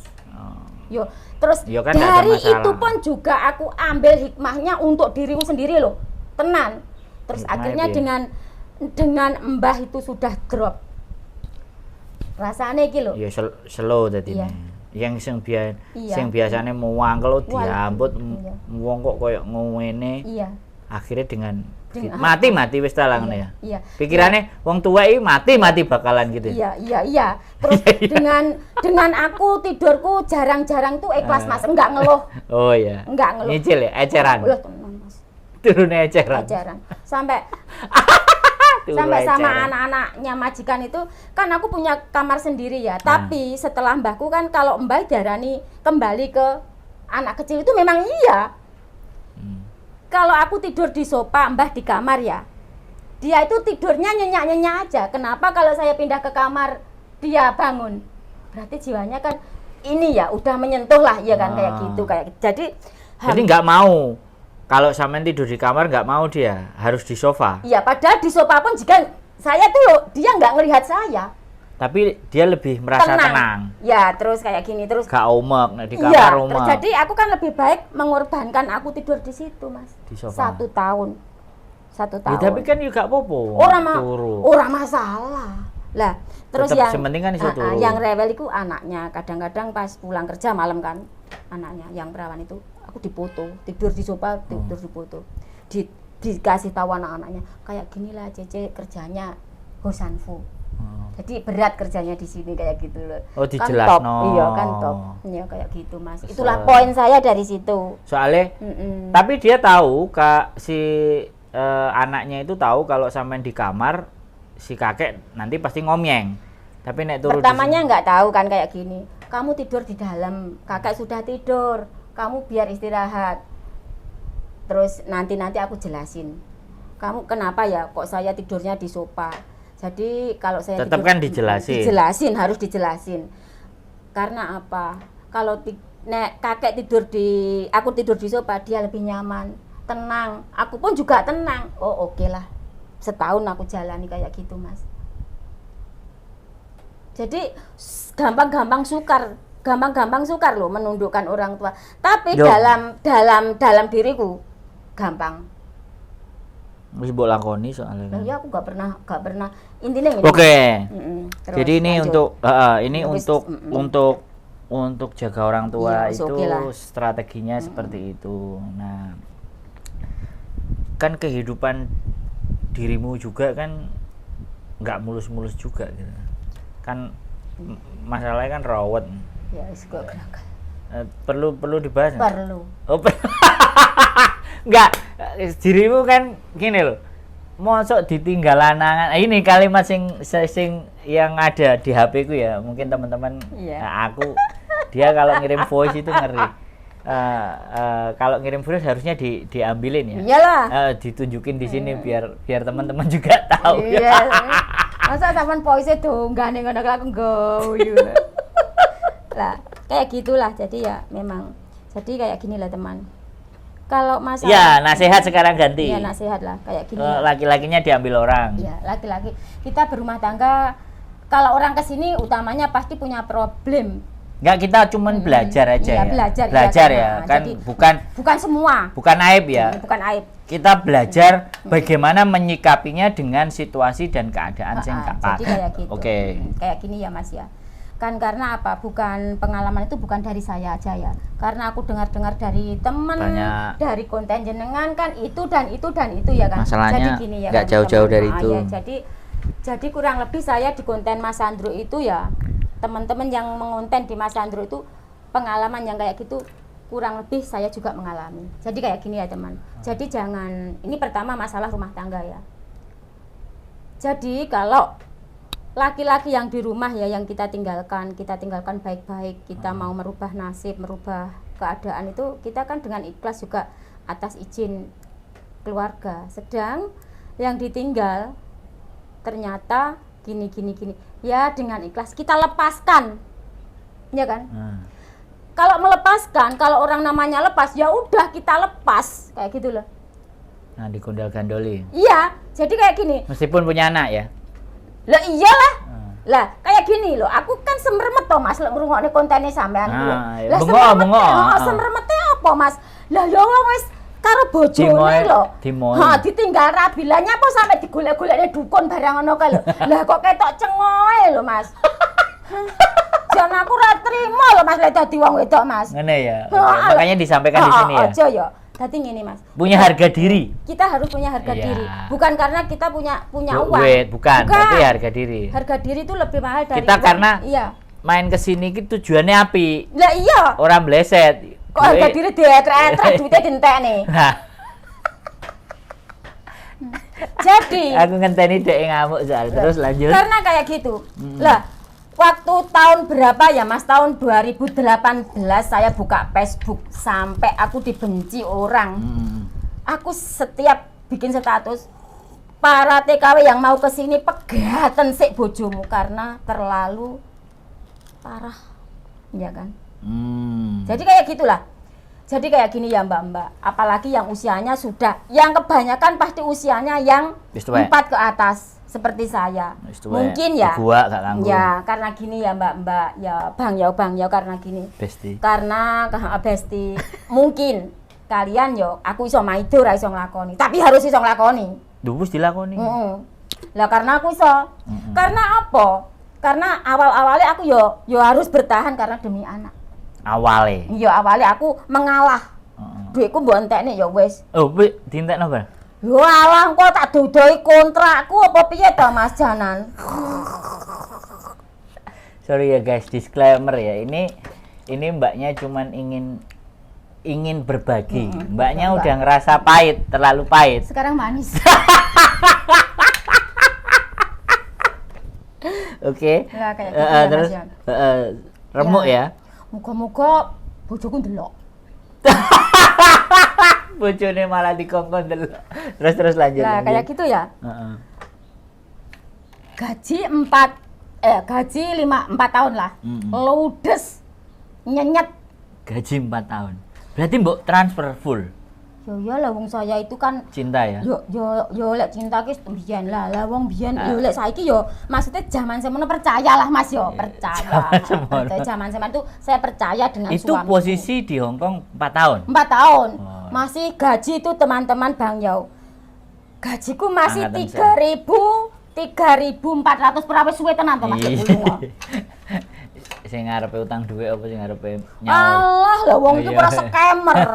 Yo, terus yo, kan dari itu pun juga aku ambil hikmahnya untuk diriku sendiri loh. Tenan. Terus akhirnya dengan mbah itu sudah drop. Rasane iki lho. Ya slow dadi. Iya. Yang sing biasane muangkel diambut wong kok koyo ngene. Iya. Akhirnya dengan mati wis ta ngono ya. Iya. Pikirannya wong tua iki mati bakalan gitu. Iya. Terus dengan aku tidurku jarang-jarang tuh ikhlas Mas, enggak ngeluh. Oh iya. Enggak ngeluh. Nyicil ya, eceran. Turunnya eceran. Sampai sama anak-anaknya majikan itu kan aku punya kamar sendiri ya. Tapi setelah mbahku kan kalau mbah darani kembali ke anak kecil itu memang iya. Kalau aku tidur di sofa, mbah di kamar ya. Dia itu tidurnya nyenyak-nyenyak aja. Kenapa kalau saya pindah ke kamar dia bangun? Berarti jiwanya kan ini ya udah menyentuh lah ya kan kayak gitu kayak. Jadi nggak mau. Kalau sampean tidur di kamar nggak mau dia, harus di sofa. Iya, padahal di sofa pun jika saya tuh loh, dia nggak ngelihat saya. Tapi dia lebih merasa tenang. Ya, terus kayak gini terus. Gak umek di kamar rumah. Jadi aku kan lebih baik mengorbankan aku tidur di situ, Mas. Di sofa. 1 tahun. Ya, tapi kan juga popo. Orang masalah. Lah, terus tetap yang yang rewel itu anaknya. Kadang-kadang pas pulang kerja malam kan anaknya yang perawan itu aku dipoto, tidur di sofa, tidur di foto. Dikasih tahu anak-anaknya, kayak ginilah Cece kerjanya Hosanfu. Jadi berat kerjanya di sini kayak gitu loh. Oh, dijelas kan top. Iya, kan top. Iya kayak gitu, Mas. Itulah poin saya dari situ. Soalnya tapi dia tahu si anaknya itu tahu kalau sampean di kamar si kakek nanti pasti ngomyeng. Tapi nek turun pertamanya nggak tahu kan kayak gini. Kamu tidur di dalam, kakek sudah tidur. Kamu biar istirahat. Terus nanti aku jelasin. Kamu kenapa ya kok saya tidurnya di sofa? Jadi kalau saya tetap kan dijelasin. Harus dijelasin. Karena apa? Kalau kakek aku tidur di sofa, dia lebih nyaman, tenang. Aku pun juga tenang. Oh, oke lah. Setahun aku jalani kayak gitu, Mas. Jadi gampang-gampang sukar loh menundukkan orang tua. Tapi dalam diriku gampang. Wis mbok lakoni soalnya. Nah, ya aku gak pernah intinya ini. Oke. Jadi ini untuk untuk jaga orang tua Iya, itu oke lah. strateginya seperti itu. Nah, kan kehidupan dirimu juga kan nggak mulus-mulus juga gitu. Kan masalahnya kan rawat. Ya wis kok gerakan. Perlu dibahas nggak? Perlu. Oh, nggak, dirimu kan gini loh. Mosok ditinggal lanangan. Ini kalimat sing yang ada di HP ku ya. Mungkin teman-teman aku dia kalau ngirim voice itu ngeri. Kalau ngirim voice harusnya diambilin ya. Iyalah. Ditunjukin di sini biar teman-teman juga tahu. Iya. Masa sampean voice donggane ngono aku nggoyu. Lah, kayak gitulah. Jadi ya memang. Jadi kayak gini lah teman. Kalau masalah ya, nasihat sekarang ganti. Ya, nasihat lah kayak gini. Laki-lakinya diambil orang. Ya, laki-laki. Kita berumah tangga kalau orang kesini utamanya pasti punya problem. Enggak, kita cuman belajar aja ya. Belajar ya, kan jadi, bukan semua. Bukan aib ya. Bukan aib. Kita belajar bagaimana menyikapinya dengan situasi dan keadaan yang tepat. Jadi kayak gitu. Oke. Kayak gini ya Mas ya. Kan karena apa? Bukan pengalaman itu bukan dari saya aja ya. Karena aku dengar-dengar dari teman, dari konten jenengan kan itu dan itu ya kan. Masalahnya jadi gini ya. Nggak jauh-jauh dari itu. Ya, jadi kurang lebih saya di konten Mas Sandro itu ya, teman-teman yang mengonten di Mas Sandro itu pengalaman yang kayak gitu kurang lebih saya juga mengalami. Jadi kayak gini ya teman. Jadi jangan, ini pertama masalah rumah tangga ya. Jadi kalau laki-laki yang di rumah ya, yang kita tinggalkan baik-baik, kita mau merubah nasib, merubah keadaan itu kita kan dengan ikhlas juga atas izin keluarga. Sedang yang ditinggal ternyata gini ya, dengan ikhlas kita lepaskan, ya kan? Kalau melepaskan, kalau orang namanya lepas ya udah kita lepas kayak gitu loh. Nah, digondol-gandoli. Iya, jadi kayak gini. Meskipun punya anak ya. Lah iyalah. Lah kayak gini loh, aku kan semermet toh Mas ngrungokne kontene sampean ku. Lah bengok. Semermete apa Mas? Lah yo wis karo bojone lho. Ditinggal rabilanya apa sampai digolek-golekne dukun barang ngono kae lho. Lah kok ketok cengoe lho Mas. Jan aku ra trimo lho Mas lek dadi wong wedok Mas. Ngene ya. Makanya disampaikan di sini ya. Aja ya. Dadi ngene Mas. Punya harga diri. Kita harus punya harga diri. Bukan karena kita punya uang. Bukan. Tapi harga diri. Harga diri itu lebih mahal dari kita uang. Karena main kesini itu tujuannya api. Lah iya. Orang bleset. Kok harga diri dietrek-etrek duitnya dientekne. Jadi aku ngenteni dek ngamuk soal terus lanjut. Karena kayak gitu. Lah waktu tahun berapa ya Mas? Tahun 2018 saya buka Facebook sampai aku dibenci orang. Aku setiap bikin status para TKW yang mau kesini pegaten sik bojomu karena terlalu parah, ya kan? Jadi kayak gitulah. Jadi kayak gini ya Mbak. Apalagi yang usianya sudah, yang kebanyakan pasti usianya yang 4 ke atas. Seperti saya, mungkin ya, ya karena gini ya Mbak, ya Bang ya karena gini, karena Besti, mungkin kalian yo, aku iso maido ra iso nglakoni, tapi harus iso nglakoni. Wis dilakoni. Lah karena aku iso, karena apa? Karena awal-awalnya aku yo harus bertahan karena demi anak. Awalnya aku mengalah, duitku mbok entekne ya wis. Oh, dientekno Bang? Walah kok tak dodoi kontrakku apa piye to Mas Janan? Sorry ya guys, disclaimer ya. Ini Mbaknya cuman ingin berbagi. Mbaknya udah ngerasa pahit, terlalu pahit. Sekarang manis. Oke. Lah kayak gitu terus remuk ya. Muga-muga bojoku ndelok. Bojone malah dikongkon dulu. Terus lanjut. Nah, kayak gitu ya. Gaji 4 tahun lah. Ludes nyenyet. Gaji 4 tahun. Berarti mbok transfer full. Ya lah wong saya itu kan cinta ya. Yo lek cinta ki mbiyen lah. Lah wong mbiyen yo lek saiki yo maksudnya zaman semono percayalah Mas yo, percaya. Zaman itu saya percaya dengan suami. Itu posisi di Hong Kong 4 tahun. 4 tahun. Masih gaji itu teman-teman Bang Yau. Gajiku masih 3.400 per awis suwe tenan to Mas. sing ngarepe utang duit apa sing ngarepe nyawa? Allah, lah wong itu ora scammer.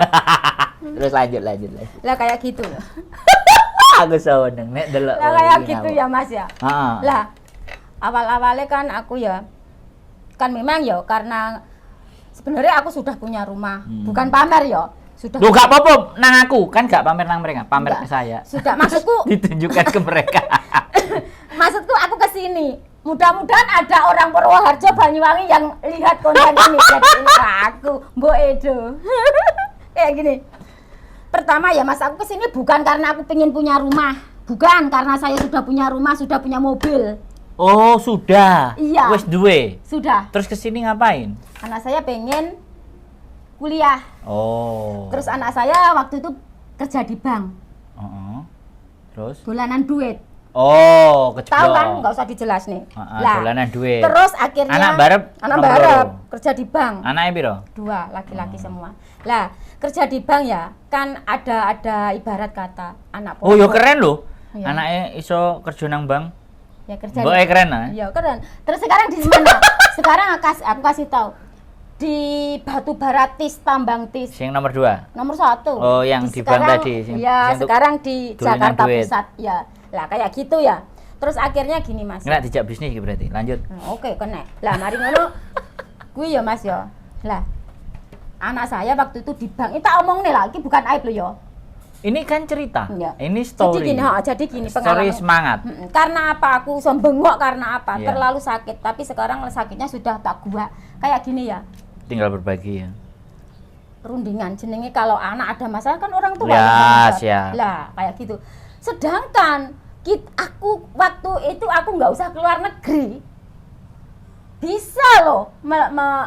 Terus lanjut. Lah kayak gitu loh. Aku seneng nek delok. Lah kayak gitu ya Mas ya. Heeh. Lah awal-awalnya kan aku ya kan memang ya karena sebenarnya aku sudah punya rumah, bukan pamer ya. Sudah. Loh, gak apa-apa nang aku, kan gak pamer nang mereka, pamer Enggak. ke saya. Sudah, maksudku Ditunjukkan ke mereka. maksudku aku ke sini. Mudah-mudahan ada orang Purwoharjo Banyuwangi yang lihat konten ini. Jadi ini aku, Mbok Edo. Kayak gini. Pertama ya Mas, aku ke sini bukan karena aku pengen punya rumah. Bukan, karena saya sudah punya rumah, sudah punya mobil. Oh, sudah. Iya. Wes duwe. Sudah. Terus kesini ngapain? Anak saya pengen kuliah. Oh. Terus anak saya waktu itu kerja di bank. Terus? Dolanan duit. Oh, kejeblok. Tahu kan? Nggak usah dijelas nih. Dolanan duit. Terus akhirnya Anak barep kerja di bank. Anaknya piro? 2 laki-laki semua. Lah, kerja di bank ya, kan ada ibarat kata anak Oh, ya keren loh. Iya. Anaknya iso kerja nang bank. Ya kerja. Mbok keren ah. Iya, keren. Terus sekarang di mana? Sekarang aku kasih tahu. Di Batu Baratis, Tambang Tis. Sing nomor 2. Nomor 1. Oh, yang di bank tadi. Iya, sekarang di Jakarta duit. Pusat. Ya. Lah kayak gitu ya. Terus akhirnya gini Mas. Nggak dijak bisnis iki berarti. Lanjut. Oke, kena. Lah mari ngono kuwi ya Mas ya. Lah anak saya waktu itu di bank. Kita omong nih lagi bukan aib lo ya. Ini kan cerita. Ya. Ini story. Jadi gini story pengalaman. semangat. Karena apa aku bengok karena apa? Iya. Terlalu sakit. Tapi sekarang sakitnya sudah tak gua. Kayak gini ya. Tinggal berbagi ya. Rundingan jenenge kalau anak ada masalah kan orang tua. Ya, siap. Lah kayak gitu. Sedangkan aku waktu itu aku nggak usah keluar negeri, bisa loh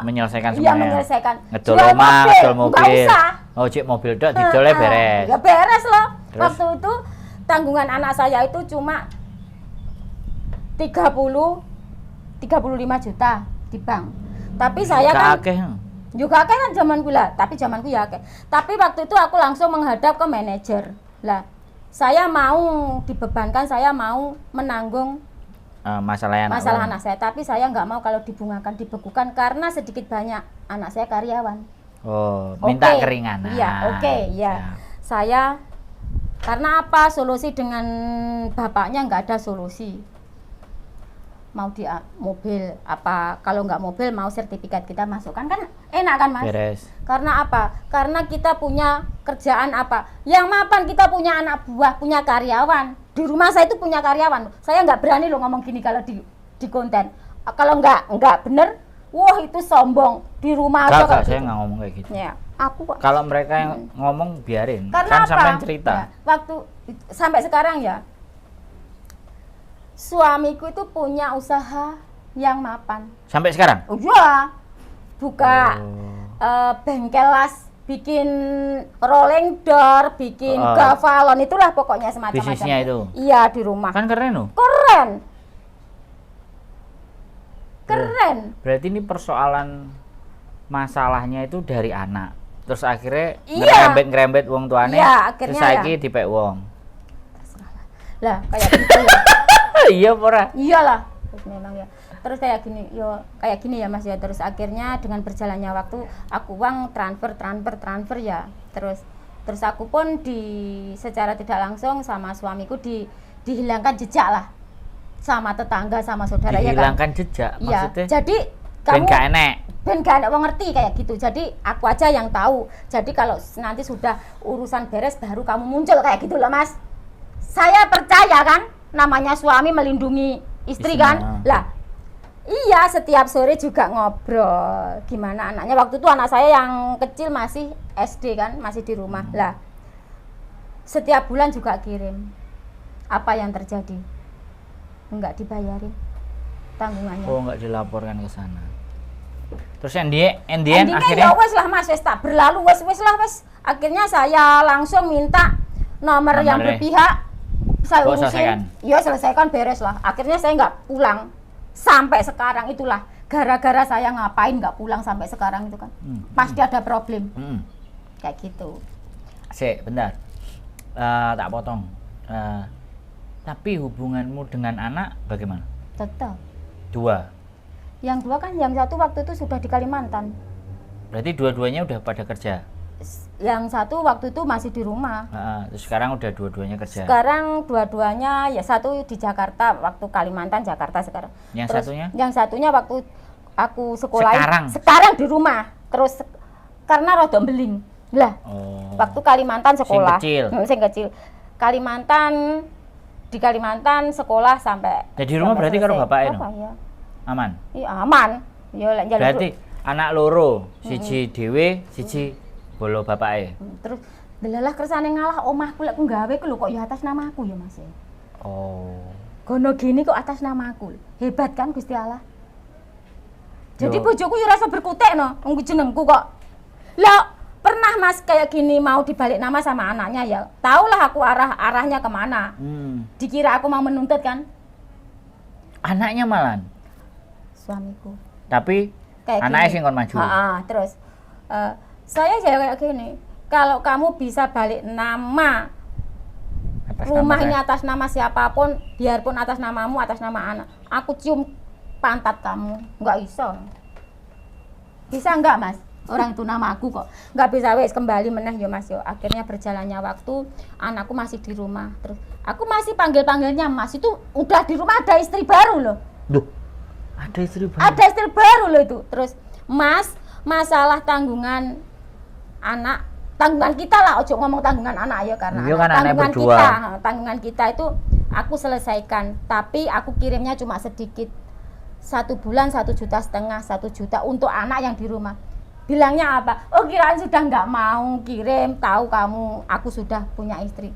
menyelesaikan iya, semuanya. menyelesaikan. Ngedol omah, ngedol mobil. Nggak usah. Oh, cik mobil dok, didolnya beres. Ya beres loh. Terus? Waktu itu tanggungan anak saya itu cuma 35 juta di bank. Tapi saya kan akeh. juga kan zaman gula, tapi zamanku ya akeh. Tapi waktu itu aku langsung menghadap ke manajer. Lah, saya mau dibebankan, saya mau menanggung masalah anak saya, tapi saya nggak mau kalau dibungakan, dibekukan karena sedikit banyak anak saya karyawan. Oh, minta Oke. keringanan. Iya, oke, ya. Saya karena apa? Solusi dengan bapaknya nggak ada solusi. Mau di mobil apa? Kalau nggak mobil mau sertifikat kita masukkan kan enak kan Mas? Beres. Karena apa? Karena kita punya kerjaan apa? Yang mapan kita punya anak buah, punya karyawan. Di rumah saya itu punya karyawan. Saya nggak berani loh ngomong gini kalau di konten. Kalau nggak bener, wah itu sombong. Di rumah aja. Kakak saya nggak ngomong kayak gitu. Ya, aku kok. Kalau mereka yang ngomong biarin. Karena kan apa? sampai cerita. Ya, waktu sampai sekarang ya, suamiku itu punya usaha yang mapan. Sampai sekarang? Oh iya, buka bengkel las, bikin rolling door, bikin gavalon, itulah pokoknya semacam-macam. Bisnisnya itu? Iya, di rumah. Kan keren loh. Keren. Keren. Berarti ini persoalan masalahnya itu dari anak. Terus akhirnya Iya. ngerembet wong tuane. Iya, akhirnya terus saiki dipek wong. Lah, kayak gitu ya. Iya, ora. Iyalah, terus memang ya. Terus kayak gini ya Mas ya. Terus akhirnya dengan berjalannya waktu aku uang transfer ya. Terus aku pun secara tidak langsung sama suamiku dihilangkan jejak lah. Sama tetangga, sama saudara ya kan. Dihilangkan jejak Iya. maksudnya. Jadi Ben kamu gak enek. Ben gak enek wong ngerti kayak gitu. Jadi aku aja yang tahu. Jadi kalau nanti sudah urusan beres baru kamu muncul kayak gitu loh Mas. Saya percaya kan, namanya suami melindungi istri kan. Lah, iya setiap sore juga ngobrol. Gimana anaknya? Waktu itu anak saya yang kecil masih SD kan, masih di rumah. Lah, setiap bulan juga kirim. Apa yang terjadi? Enggak dibayarin tanggungannya. Oh, enggak dilaporkan ke sana. Terus ending Endingnya akhirnya ya wes lah Mas, wes tak berlalu wes lah wes. Akhirnya saya langsung minta nomor yang berpihak. Saya urusin, ya selesaikan beres lah. Akhirnya saya nggak pulang sampai sekarang itulah. Gara-gara saya ngapain nggak pulang sampai sekarang itu kan. Pasti ada problem. Kayak gitu. Sik, bentar. Tak potong. Tapi hubunganmu dengan anak bagaimana? Tetap. 2. Yang 2 kan, yang 1 waktu itu sudah di Kalimantan. Berarti dua-duanya udah pada kerja? Yang 1 waktu itu masih di rumah. Terus sekarang udah dua-duanya kerja? Sekarang dua-duanya, ya 1 di Jakarta, waktu Kalimantan, Jakarta sekarang. Yang terus, satunya? Yang satunya waktu aku sekolah. Sekarang di rumah. Terus karena rada beling. Lah, waktu Kalimantan sekolah. Sing kecil. Kalimantan, di Kalimantan sekolah sampai. Jadi rumah berarti karo bapaknya? Ya? Aman? Iya aman. Berarti anak loro, siji dhewe, siji bolo bapake. Terus delalah kersane ngalah omahku lek nggawe ku lho kok ya atas nama aku ya Mas. Gono gini kok atas nama aku. Hebat kan Gusti Allah. Jadi bojoku ya rasa berkutik no, wong jenengku kok. Lah pernah Mas kayak gini mau dibalik nama sama anaknya ya. Taulah aku arahnya kemana. Dikira aku mau menuntut kan? Anaknya malan. Suamiku. Tapi kayak anaknya sing kon maju. Terus saya kayak gini. Kalau kamu bisa balik nama rumah ini atas nama siapapun, biarpun atas namamu, atas nama anak, aku cium pantat kamu. Nggak bisa. Bisa nggak Mas? Orang itu nama aku kok. Nggak bisa wes kembali meneh ya Mas yo. Akhirnya berjalannya waktu, anakku masih di rumah. Terus aku masih panggilnya Mas. Itu udah di rumah ada istri baru loh. Duh. Ada istri baru. Ada istri baru loh itu. Terus Mas, masalah tanggungan anak, tanggungan kita lah, ojo ngomong tanggungan anak ya karena tanggungan kita itu aku selesaikan, tapi aku kirimnya cuma sedikit. 1 bulan 1,5 juta, 1 juta untuk anak yang di rumah. Bilangnya apa? Oh kirain sudah nggak mau kirim, tahu kamu aku sudah punya istri.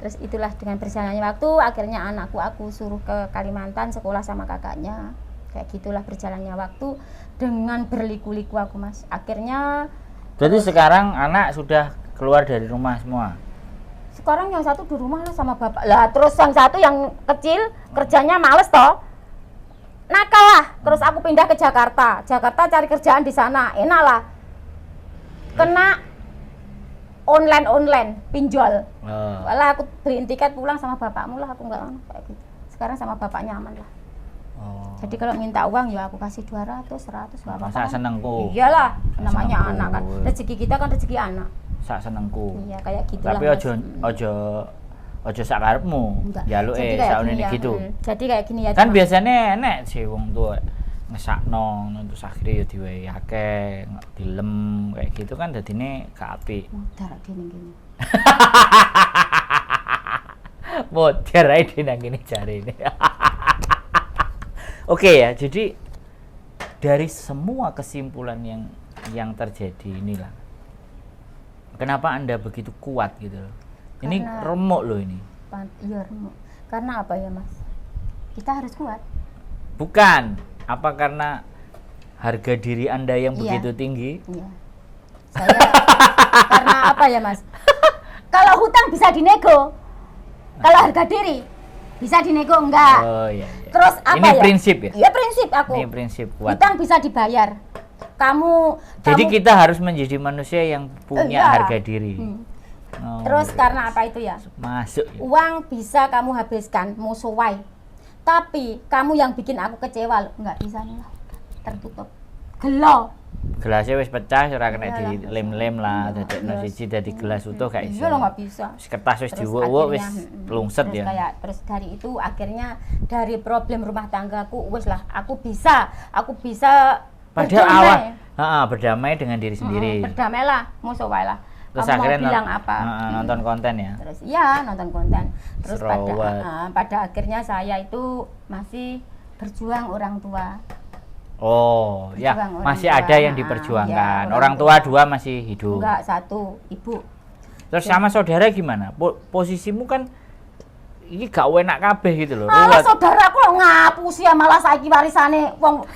Terus itulah dengan berjalannya waktu, akhirnya anakku aku suruh ke Kalimantan sekolah sama kakaknya. Kayak gitulah berjalannya waktu dengan berliku-liku aku Mas. Akhirnya. Berarti sekarang anak sudah keluar dari rumah semua? Sekarang yang 1 di rumah lah sama bapak. Lah terus yang 1 yang kecil kerjanya males toh. Nakal lah. Terus aku pindah ke Jakarta. Jakarta cari kerjaan di sana. Enak lah. Kena online pinjol. Walah aku beliin tiket pulang sama bapakmu lah, aku enggak kayak gitu. Sekarang sama bapaknya aman lah. Jadi kalau minta uang ya aku kasih 200, 100 enggak apa-apa. Sak senengku. Iyalah, namanya anak kan. Rezeki kita kan rezeki anak. Sak senengku. Iya, kayak gitulah. Tapi ojo sak karepmu. Jaluke sakune gitu. Jadi kayak gini ya. Kan biasanya enek sih wong tuwa ngesakno terus akhirnya ya diwehi akeh dilem kayak gitu kan dadine gak apik. Darak gini. Modar ae dene ngene jarene. Oke ya, jadi dari semua kesimpulan yang terjadi inilah. Kenapa Anda begitu kuat gitu loh? Ini remuk loh ini. Iya remuk. Karena apa ya Mas? Kita harus kuat. Bukan. Apa karena harga diri Anda yang begitu tinggi? Iya. Saya karena apa ya Mas? Kalau hutang bisa dinego. Kalau harga diri bisa dinego enggak? Oh iya. Terus apa ini prinsip ya? Iya prinsip aku. Ini prinsip kuat. Hutang bisa dibayar. Jadi kita harus menjadi manusia yang punya harga diri. Terus karena apa itu ya? Masuk. Ya. Uang bisa kamu habiskan, musuwai. Tapi kamu yang bikin aku kecewa loh, nggak bisa nih lah, tertutup. Gelo. Gelasnya wis pecah, ora kena dilem-lem lah, dadekno siji dadi gelas utuh gak iso. Iya lo nggak bisa. Kertas wis diwuk-wuk wis lungset ya. Terus dari itu akhirnya dari problem rumah tanggaku wis lah, aku bisa berdamai dengan diri sendiri. Berdamailah, musuwai lah. Terus kamu akhirnya mau bilang apa? Nonton konten ya. Terus nonton konten. Terus pada akhirnya saya itu masih berjuang orang tua. Oh, ya masih ada yang diperjuangkan. Orang tua 2 masih hidup. Enggak, 1 ibu. Terus sama saudara gimana? Posisimu kan ini gak enak kabeh gitu loh. Malah saudaraku ngapusi ya malah saiki warisane wong.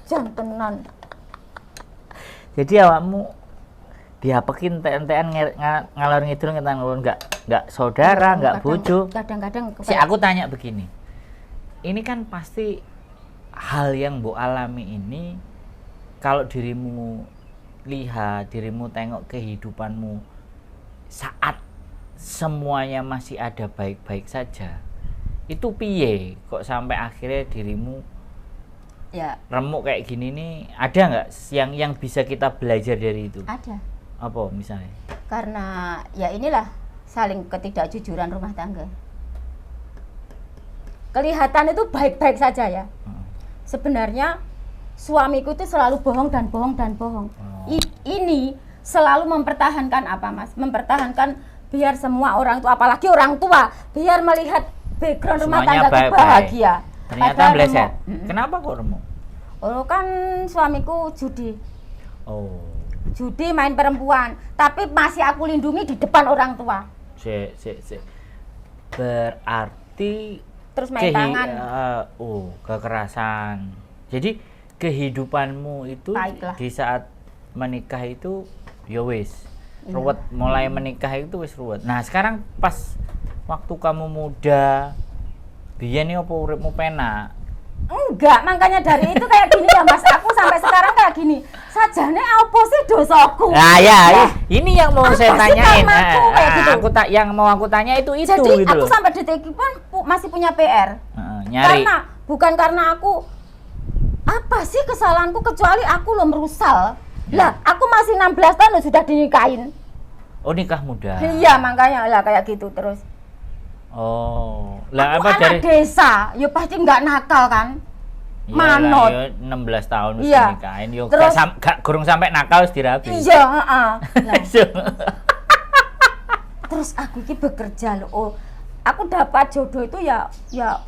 Jan tenan. Jadi awakmu diapekin enten-enten ngalor ngidul enggak saudara, enggak bojo. Kadang-kadang aku tanya begini. Ini kan pasti hal yang mbok alami ini kalau dirimu lihat, dirimu tengok kehidupanmu saat semuanya masih ada baik-baik saja. Itu piye kok sampai akhirnya dirimu Ya. Remuk kayak gini nih, ada nggak yang bisa kita belajar dari itu? Ada. Apa misalnya? Karena ya inilah saling ketidakjujuran rumah tangga. Kelihatan itu baik-baik saja ya. Sebenarnya suamiku itu selalu bohong dan bohong dan bohong. Ini selalu mempertahankan apa, Mas? Mempertahankan biar semua orang tua, apalagi orang tua, biar melihat background rumah tangga bahagia. Ternyata meleset. Kenapa kok remuk? Oh, kan suamiku judi. Oh. Judi, main perempuan, tapi masih aku lindungi di depan orang tua. Berarti terus main tangan. Kekerasan. Jadi kehidupanmu itu baiklah. Di saat menikah itu ya wis ruwet, mulai menikah itu wis ruwet. Nah, sekarang pas waktu kamu muda, biyen iki apa uripmu penak? Enggak, makanya dari itu kayak gini ya Mas, aku sampai sekarang kayak gini. Sajane apa sih dosaku? Nah ya, ini yang mau saya tanyain. Gitu. Yang mau aku tanya itu jadi gitu aku loh. Sampai detik pun masih punya PR. Nyari. Bukan karena aku apa sih kesalahanku, kecuali aku lo merusal. Lah, aku masih 16 tahun loh sudah dinikahin. Oh, nikah muda. Iya, makanya lah kayak gitu terus. Oh, lah aku apa anak dari desa, ya pasti nggak nakal kan? Manut. Ya, 16 tahun wis iya. nikahin, yo gak gurung sampai nakal wis dirabi. Iya, heeh. Terus aku iki bekerja loh. Oh, aku dapat jodoh itu ya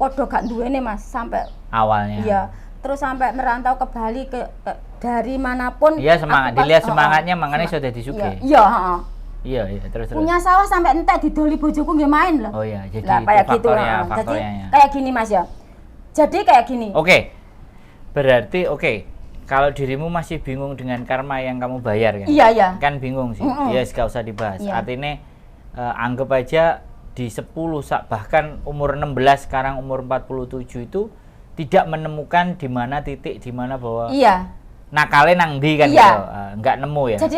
podo gak duwene Mas sampai awalnya. Iya. Terus sampai merantau ke Bali dari manapun. Iya, semangat. Dilihat semangatnya makanya sudah disuge. Iya, heeh. Iya, terus. Punya sawah sampai entek didoli bojoku nggih main loh. Oh iya, jadi lah, kayak gitu. Jadi kayak gini Mas ya. Jadi kayak gini. Oke. Berarti kalau dirimu masih bingung dengan karma yang kamu bayar kan? Iya. Kan bingung sih. Ya, gak usah dibahas. Iya. Artinya anggap aja di 10 bahkan umur 16 sekarang umur 47 itu tidak menemukan di mana titik di mana bahwa nakalnya nang ndi kan gitu. Enggak nemu ya. Jadi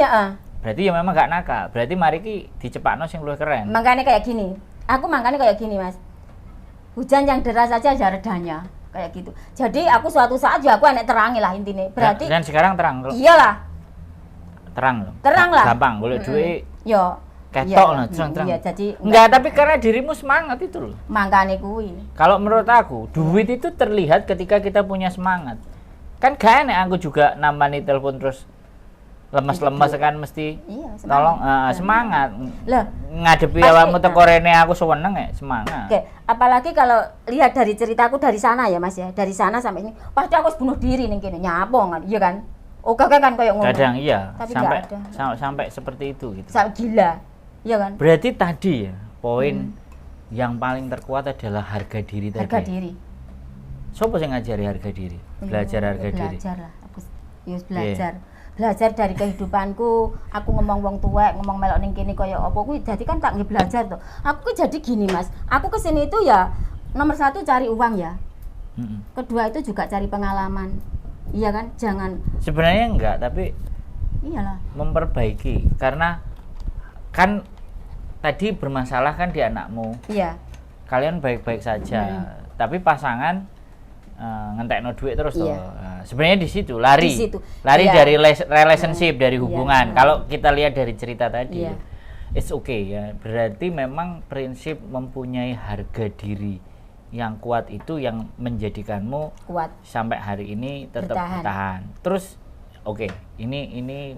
berarti ya memang gak nakal. Berarti mari ki dicepakno sing luwih keren. Makanya kayak gini. Aku makanya kayak gini, Mas. Hujan yang deras saja ada redanya. Kayak gitu. Jadi aku suatu saat juga aku enek terangi lah intinya. Berarti dan sekarang terang. Iyalah. Terang loh. Terang lah. Gampang golek duit. Yo. Ketok lah, terang-terang. Iya, jadi enggak, tapi karena dirimu semangat itu loh. Makanya kuwi. Kalau menurut aku, duit itu terlihat ketika kita punya semangat. Kan gak enak aku juga namani telepon terus lemes-lemes kan mesti tolong semangat lah ngadepi awakmu teko rene aku seneng ya semangat. Oke, apalagi kalau lihat dari ceritaku dari sana ya Mas ya, dari sana sampai ini pasti aku harus bunuh diri nih kene nyapong kan, iya kan? Oke kan kayak ngomong. Kadang iya, tapi sampai seperti itu gitu. Sampai gila, iya kan? Berarti tadi ya poin yang paling terkuat adalah harga diri tadi. Harga diri. Sopo sing ngajari harga diri? Belajar harga diri. Belajar lah, aku belajar. Belajar dari kehidupanku, aku ngomong wong tuwek, ngomong melok ning kene kaya apa kuwi dadi kan tak nggih belajar to. Aku jadi gini Mas, aku kesini itu ya nomor 1 cari uang ya. Kedua itu juga cari pengalaman. Iya kan? Jangan sebenarnya enggak, tapi iyalah memperbaiki karena kan tadi bermasalah kan di anakmu. Iya. Kalian baik-baik saja, tapi pasangan ngentekno duit terus tuh. Sebenarnya di situ lari dari relationship, dari hubungan. Kalau kita lihat dari cerita tadi, it's okay ya. Berarti memang prinsip mempunyai harga diri yang kuat itu yang menjadikanmu kuat sampai hari ini tetap bertahan. Terus ini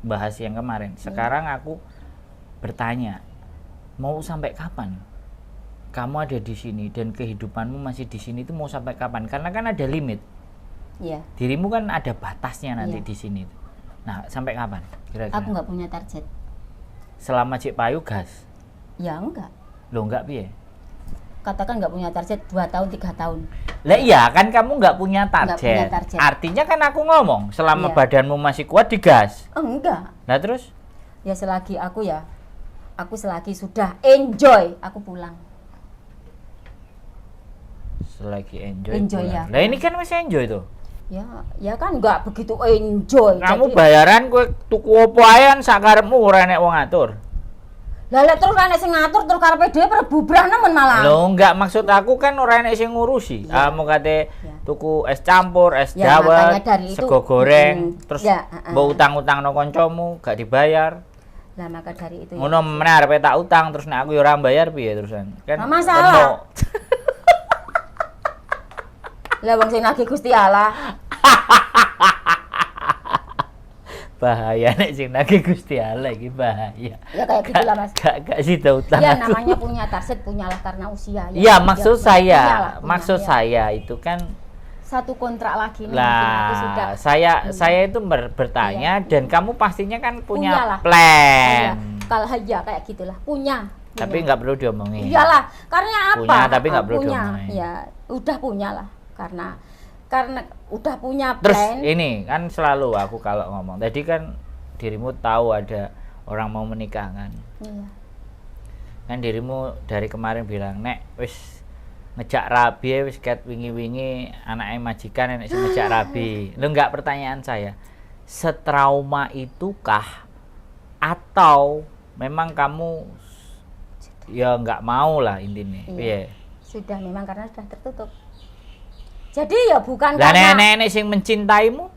bahas yang kemarin. Sekarang aku bertanya, mau sampai kapan kamu ada di sini dan kehidupanmu masih di sini itu mau sampai kapan? Karena kan ada limit. Iya. Dirimu kan ada batasnya nanti di sini. Nah, sampai kapan? Kira-kira. Aku nggak punya target. Selama cek payu gas? Ya enggak. Loh enggak piye? Katakan nggak punya target 2 tahun 3 tahun. Lah iya kan kamu nggak punya target. Nggak punya target. Artinya kan aku ngomong selama badanmu masih kuat digas. Enggak. Nah terus? Ya selagi aku selagi sudah enjoy aku pulang. Selagi enjoy ya. Lah ini kan masih enjoy tuh. Ya kan nggak begitu enjoy. Kamu bayaran kowe tuku opo ae sakarepmu ora enek wong ngatur. Lah lek terus ana sing ngatur terus karepe dhewe bubrah nemen malah. Lho enggak, maksud aku kan ora enek sing ngurusi. Mau kate tuku es campur, es dawet, sego goreng, terus mbok utang-utangno kancamu gak dibayar. Lah maka dari itu. Ngono meneh arepe tak utang terus nek aku ya ora bayar piye terusan. Kan masalah. Lah wong sing nagih Gusti Allah. Bahaya nek sing nagih Gusti Allah iki bahaya. Ya kayak gitulah Mas. Gak sida utang. Ya namanya punya target punyalah karena usia ya. Iya, maksud saya itu kan satu kontrak lagi nih lah, aku sudah. Saya itu bertanya dan kamu pastinya kan punya punyalah plan. Kalau aja kayak gitulah, punya. Tapi nggak perlu diomongin. Iyalah, karena apa? Punya tapi nggak perlu diomongin. Ya, udah punya lah karena udah punya plan. Terus ini kan selalu aku kalau ngomong tadi kan dirimu tahu ada orang mau menikah kan. Iya. Kan dirimu dari kemarin bilang nek wis ngejak rabi wis ket wingi-wingi anake majikan nek sing ngejak rabi. Lho enggak, pertanyaan saya. Setrauma itukah atau memang kamu ya enggak mau lah intinya. Piye? Sudah memang karena sudah tertutup. Jadi ya bukan lah karena nenek sing mencintaimu.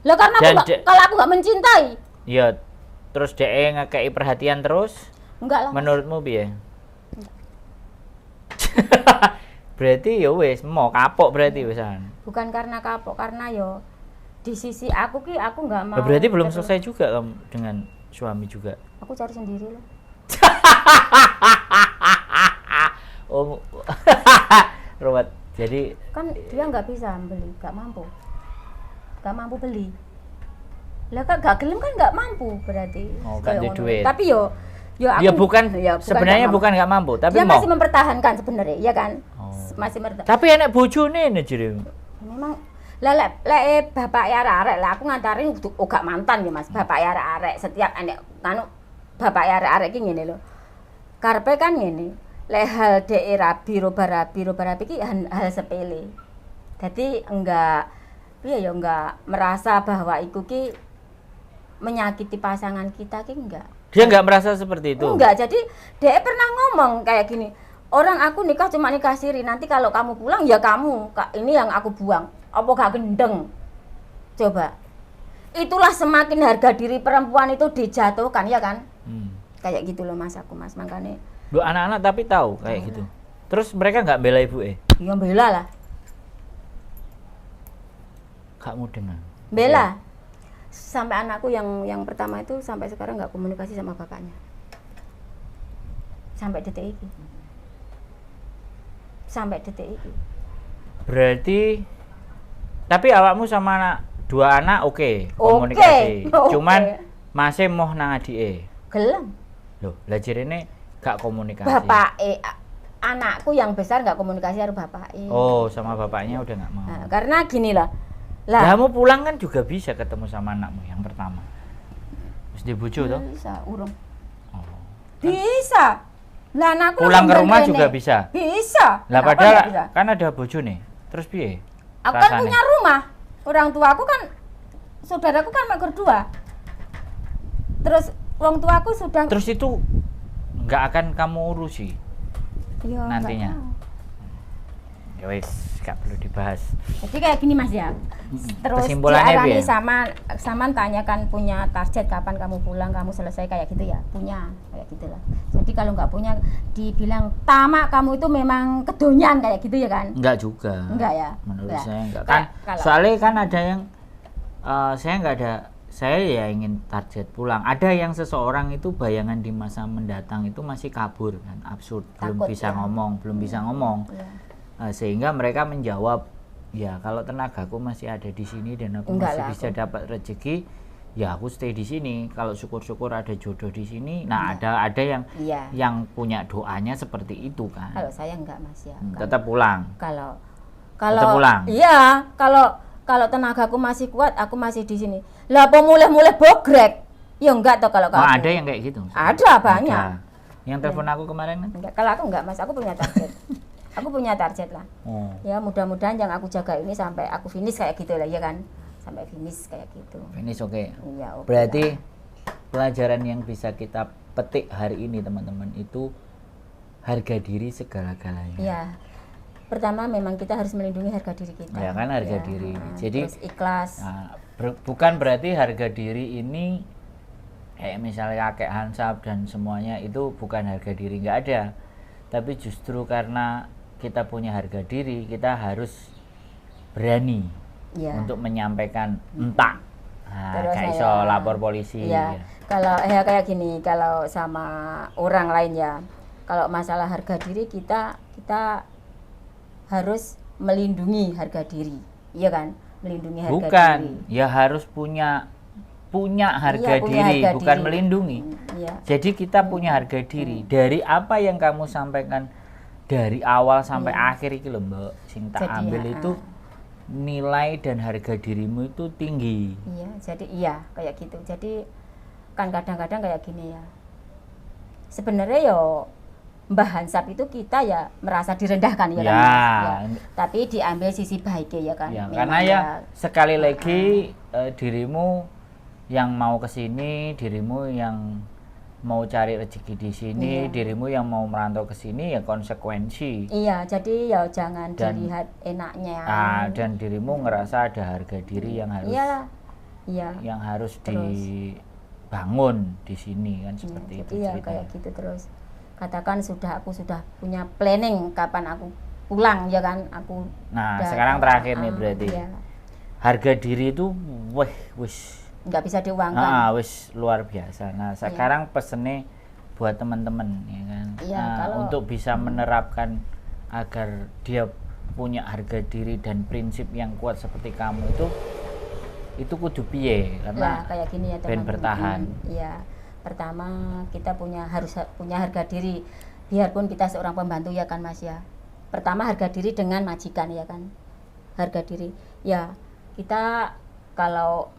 Lah karena kalau aku nggak mencintai. Ya terus dhek ngekei perhatian terus? Enggak lah. Menurutmu piye? Berarti ya wis mau kapok berarti wisan. Bukan karena kapok, karena yo di sisi aku ki aku nggak mau. Berarti belum selesai juga kamu dengan suami juga. Aku cari sendiri lah. Oh. Ruwet. Jadi kan dia nggak bisa beli, nggak mampu beli. Lah kan gak gelem kan nggak mampu berarti. Oh, gak ada duit. Tapi yo aku ya bukan sebenarnya bukan nggak mampu, tapi dia mau. masih mempertahankan sebenarnya, ya kan? Oh. Masih mempertahankan. Tapi enek bojone jere. Memang lek bapak ya arek lah aku ngantarin gak mantan ya Mas. Bapak ya arek setiap enek anu bapak ya arek iki ngene lho. Karepe kan ngene. Lek hal dhek rabi roba rabi iki hal sepele. Jadi enggak merasa bahwa iku ki menyakiti pasangan kita ki enggak. Dia enggak merasa seperti itu. Enggak, jadi dhek pernah ngomong kayak gini. Orang aku nikah cuma nikah siri, nanti kalau kamu pulang ya kamu, ini yang aku buang. Apa gak gendeng? Coba. Itulah semakin harga diri perempuan itu dijatuhkan, ya kan? Kayak gitu loh Mas aku, Mas. Makanya lu anak-anak tapi tahu kayak gitu. Terus mereka nggak bela ibu Iya bela lah. Gak mau dengar. Bela. Sampai anakku yang pertama itu sampai sekarang nggak komunikasi sama bapaknya. Sampai detik ini. Berarti tapi awakmu sama dua anak oke, komunikasi. Cuman masih mau nang adike. Gelem. Loh, lah jirene gak komunikasi. Anakku yang besar nggak komunikasi harus bapak. Oh, sama bapaknya udah nggak mau. Nah, karena gini lah. Kamu pulang kan juga bisa ketemu sama anakmu yang pertama. Terus di bojo toh? Bisa, urung. Oh. Bisa. Lah anakku pulang ke rumah juga bisa. Bisa. Lah padahal kan ada bojo nih. Terus piye? Aku kan punya rumah. Orang tuaku kan saudaraku kan mek berdua. Terus wong tuaku sudah. Terus itu nggak akan kamu urusi ya, nantinya. Ya wis, nggak perlu dibahas. Jadi kayak gini Mas ya. Terus diarani sama tanyakan punya target kapan kamu pulang, kamu selesai kayak gitu ya. Punya kayak gitulah. Jadi kalau nggak punya dibilang tamak kamu itu memang kedonyan kayak gitu ya kan? Enggak juga. Enggak ya. Menurut saya enggak. Kan soalnya kan ada yang saya nggak ada. Saya ya ingin target pulang. Ada yang seseorang itu bayangan di masa mendatang itu masih kabur kan, absurd, belum bisa ngomong. Sehingga mereka menjawab, ya kalau tenagaku masih ada di sini dan aku masih bisa dapat rezeki, ya aku stay di sini. Kalau syukur-syukur ada jodoh di sini. Nah, ada yang punya doanya seperti itu kan. Kalau saya enggak Mas ya. Tetap pulang. Kalau tetap pulang. Iya, kalau tenagaku masih kuat, aku masih di sini. Lah apa mulai bogrek? Ya enggak toh kalau kamu. Oh, ada yang kayak gitu. Ada banyak. Ada. Yang telepon aku kemarin kan? Enggak, kalau aku enggak Mas, aku punya target. Aku punya target lah. Ya mudah-mudahan yang aku jaga ini sampai aku finish kayak gitu lah ya kan. Sampai finish kayak gitu. Finish oke. Iya, oke. Berarti pelajaran yang bisa kita petik hari ini teman-teman itu harga diri segala-galanya. Ya, pertama memang kita harus melindungi harga diri kita. Ya kan, harga diri. Jadi terus ikhlas. Nah, bukan berarti harga diri ini kayak misalnya kakek hansap dan semuanya itu bukan harga diri, nggak ada. Tapi justru karena kita punya harga diri, kita harus berani untuk menyampaikan entah. Nah, kayak iso lapor polisi. Ya. Kalau kayak gini, kalau sama orang lain ya, kalau masalah harga diri kita harus melindungi harga diri, iya kan? Melindungi harga diri. Bukan, ya harus punya harga diri, bukan melindungi. Jadi kita punya harga diri. Dari apa yang kamu sampaikan dari awal sampai akhir iki lho Mbak, sing tak ambil itu nilai dan harga dirimu itu tinggi. Iya, jadi kayak gitu. Jadi kan kadang-kadang kayak gini ya. Sebenarnya yo Mbah Hansap itu kita ya merasa direndahkan ya kan Mas. Ya. Tapi diambil sisi baiknya ya kan. Ya, karena ya sekali lagi dirimu yang mau ke sini, dirimu yang mau cari rezeki di sini, dirimu yang mau merantau ke sini ya konsekuensi. Iya, jadi ya jangan dilihat enaknya. Dan dirimu ngerasa ada harga diri yang harus yang harus dibangun di sini kan seperti itu. Iya, kayak gitu terus. Katakan aku sudah punya planning kapan aku pulang ya kan, aku. Nah, sekarang terakhir nih berarti. Harga diri itu wis nggak bisa diuangkan. Wis luar biasa. Nah, sekarang pesennya buat teman-teman ya kan. Untuk bisa menerapkan agar dia punya harga diri dan prinsip yang kuat seperti kamu itu kudu piye karena kayak gini ya teman-teman. Bertahan. Iya. Pertama kita harus punya harga diri, biarpun kita seorang pembantu ya kan Mas ya. Pertama harga diri dengan majikan ya kan. Harga diri. Ya, kita kalau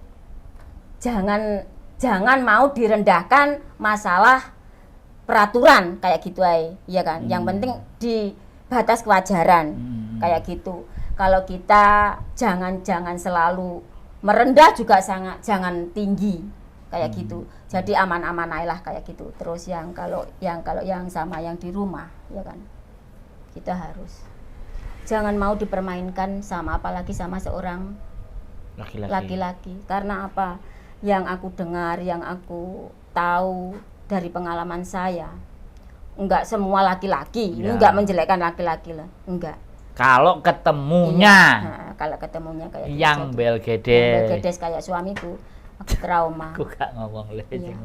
jangan mau direndahkan masalah peraturan kayak gitu ya kan. Yang penting di batas kewajaran kayak gitu. Kalau kita jangan selalu merendah juga jangan tinggi kayak gitu. Jadi aman-aman aja lah kayak gitu. Terus kalau yang sama yang di rumah ya kan. Kita harus jangan mau dipermainkan apalagi sama seorang laki-laki. Karena apa? Yang aku dengar, yang aku tahu dari pengalaman saya, enggak semua laki-laki, ini enggak menjelekkan laki-laki lah, enggak. Kalau ketemunya, kalau ketemunya kayak yang belgedes kayak suamiku, aku trauma. Aku gak ngomong jadi,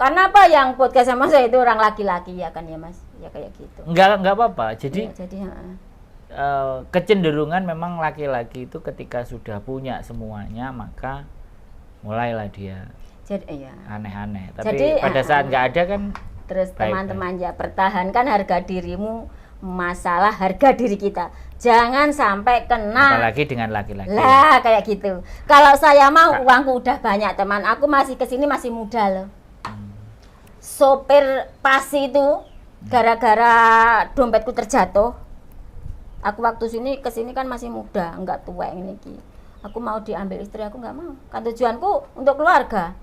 karena apa yang podcast sama saya itu orang laki-laki ya kan ya Mas, ya kayak gitu. Enggak apa-apa. Jadi kecenderungan memang laki-laki itu ketika sudah punya semuanya maka mulailah dia aneh-aneh. Tapi pada saat nggak ada kan. Terus teman-teman ya pertahankan harga dirimu, masalah harga diri kita. Jangan sampai kena. Apalagi dengan laki-laki. Lah kayak gitu. Kalau saya mau uangku udah banyak teman. Aku masih kesini masih muda loh. Sopir pasi itu gara-gara dompetku terjatuh. Aku waktu kesini kan masih muda, enggak tua ini ki. Aku mau diambil istri, aku nggak mau. Kan tujuanku untuk keluarga.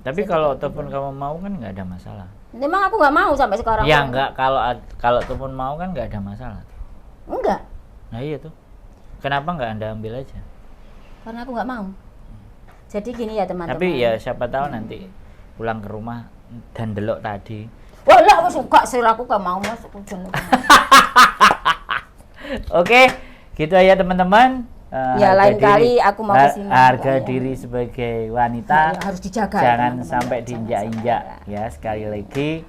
Tapi kalau ataupun kamu mau kan nggak ada masalah. Memang aku nggak mau sampai sekarang. Ya enggak, kalau ataupun mau kan nggak ada masalah. Enggak. Nah iya tuh. Kenapa nggak Anda ambil aja? Karena aku nggak mau. Jadi gini ya teman-teman. Tapi ya siapa tahu nanti pulang ke rumah dan delok tadi. Wah lah aku suka sih, aku nggak mau Mas. Oke, gitu aja teman-teman. Lain kali aku mau kesini. Harga diri sebagai wanita harus dijaga. Jangan sampai diinjak-injak ya. Sekali lagi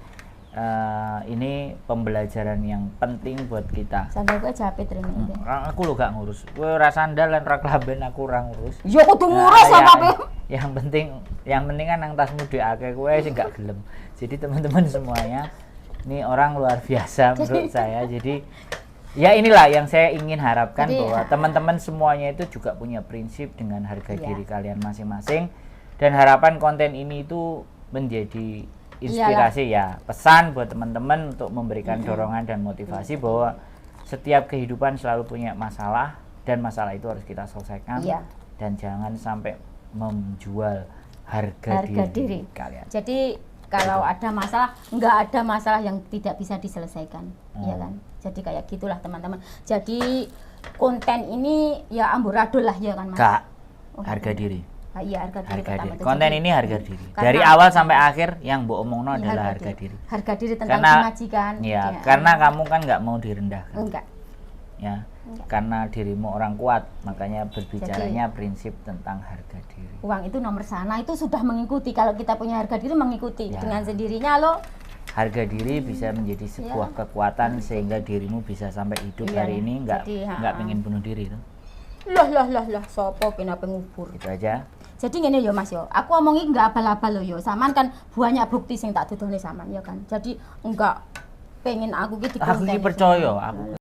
ini pembelajaran yang penting buat kita. Sandal gue capek ini. Aku lo gak ngurus. Gue ora sandal lan ora klamben aku ora ngurus. Ya kudu ngurus apa Yang penting kan nang tasmu akeh kowe sing gak gelem. Jadi teman-teman semuanya, ini orang luar biasa menurut saya. Jadi ya inilah yang saya ingin harapkan. Jadi, bahwa teman-teman semuanya itu juga punya prinsip dengan harga diri kalian masing-masing, dan harapan konten ini itu menjadi inspirasi pesan buat teman-teman untuk memberikan dorongan dan motivasi bahwa setiap kehidupan selalu punya masalah dan masalah itu harus kita selesaikan dan jangan sampai menjual harga diri kalian. Jadi kalau ada masalah, nggak ada masalah yang tidak bisa diselesaikan, ya kan? Jadi kayak gitulah teman-teman. Jadi konten ini ya amburadul lah ya kan Mas. Kak, harga diri. Iya, harga diri pertama. Konten ini harga diri. Dari awal sampai akhir yang Mbok omongno adalah harga diri. Harga diri tentang kemajikan. Iya, karena kamu kan nggak mau direndahkan. Enggak. Ya. Karena dirimu orang kuat, makanya berbicaranya prinsip tentang harga diri. Uang itu nomor sana, itu sudah mengikuti. Kalau kita punya harga diri mengikuti dengan sendirinya loh. Harga diri bisa menjadi sebuah kekuatan sehingga dirimu bisa sampai hidup hari ini nggak pengen bunuh diri tuh. Lah, sopo kena pengubur. Itu aja. Jadi ngene yo Mas yo, aku omongin nggak abal-abal yo. Saman kan banyak bukti sing tak tuduhne saman ya kan. Jadi enggak pengen aku ki Aku ki percaya, aku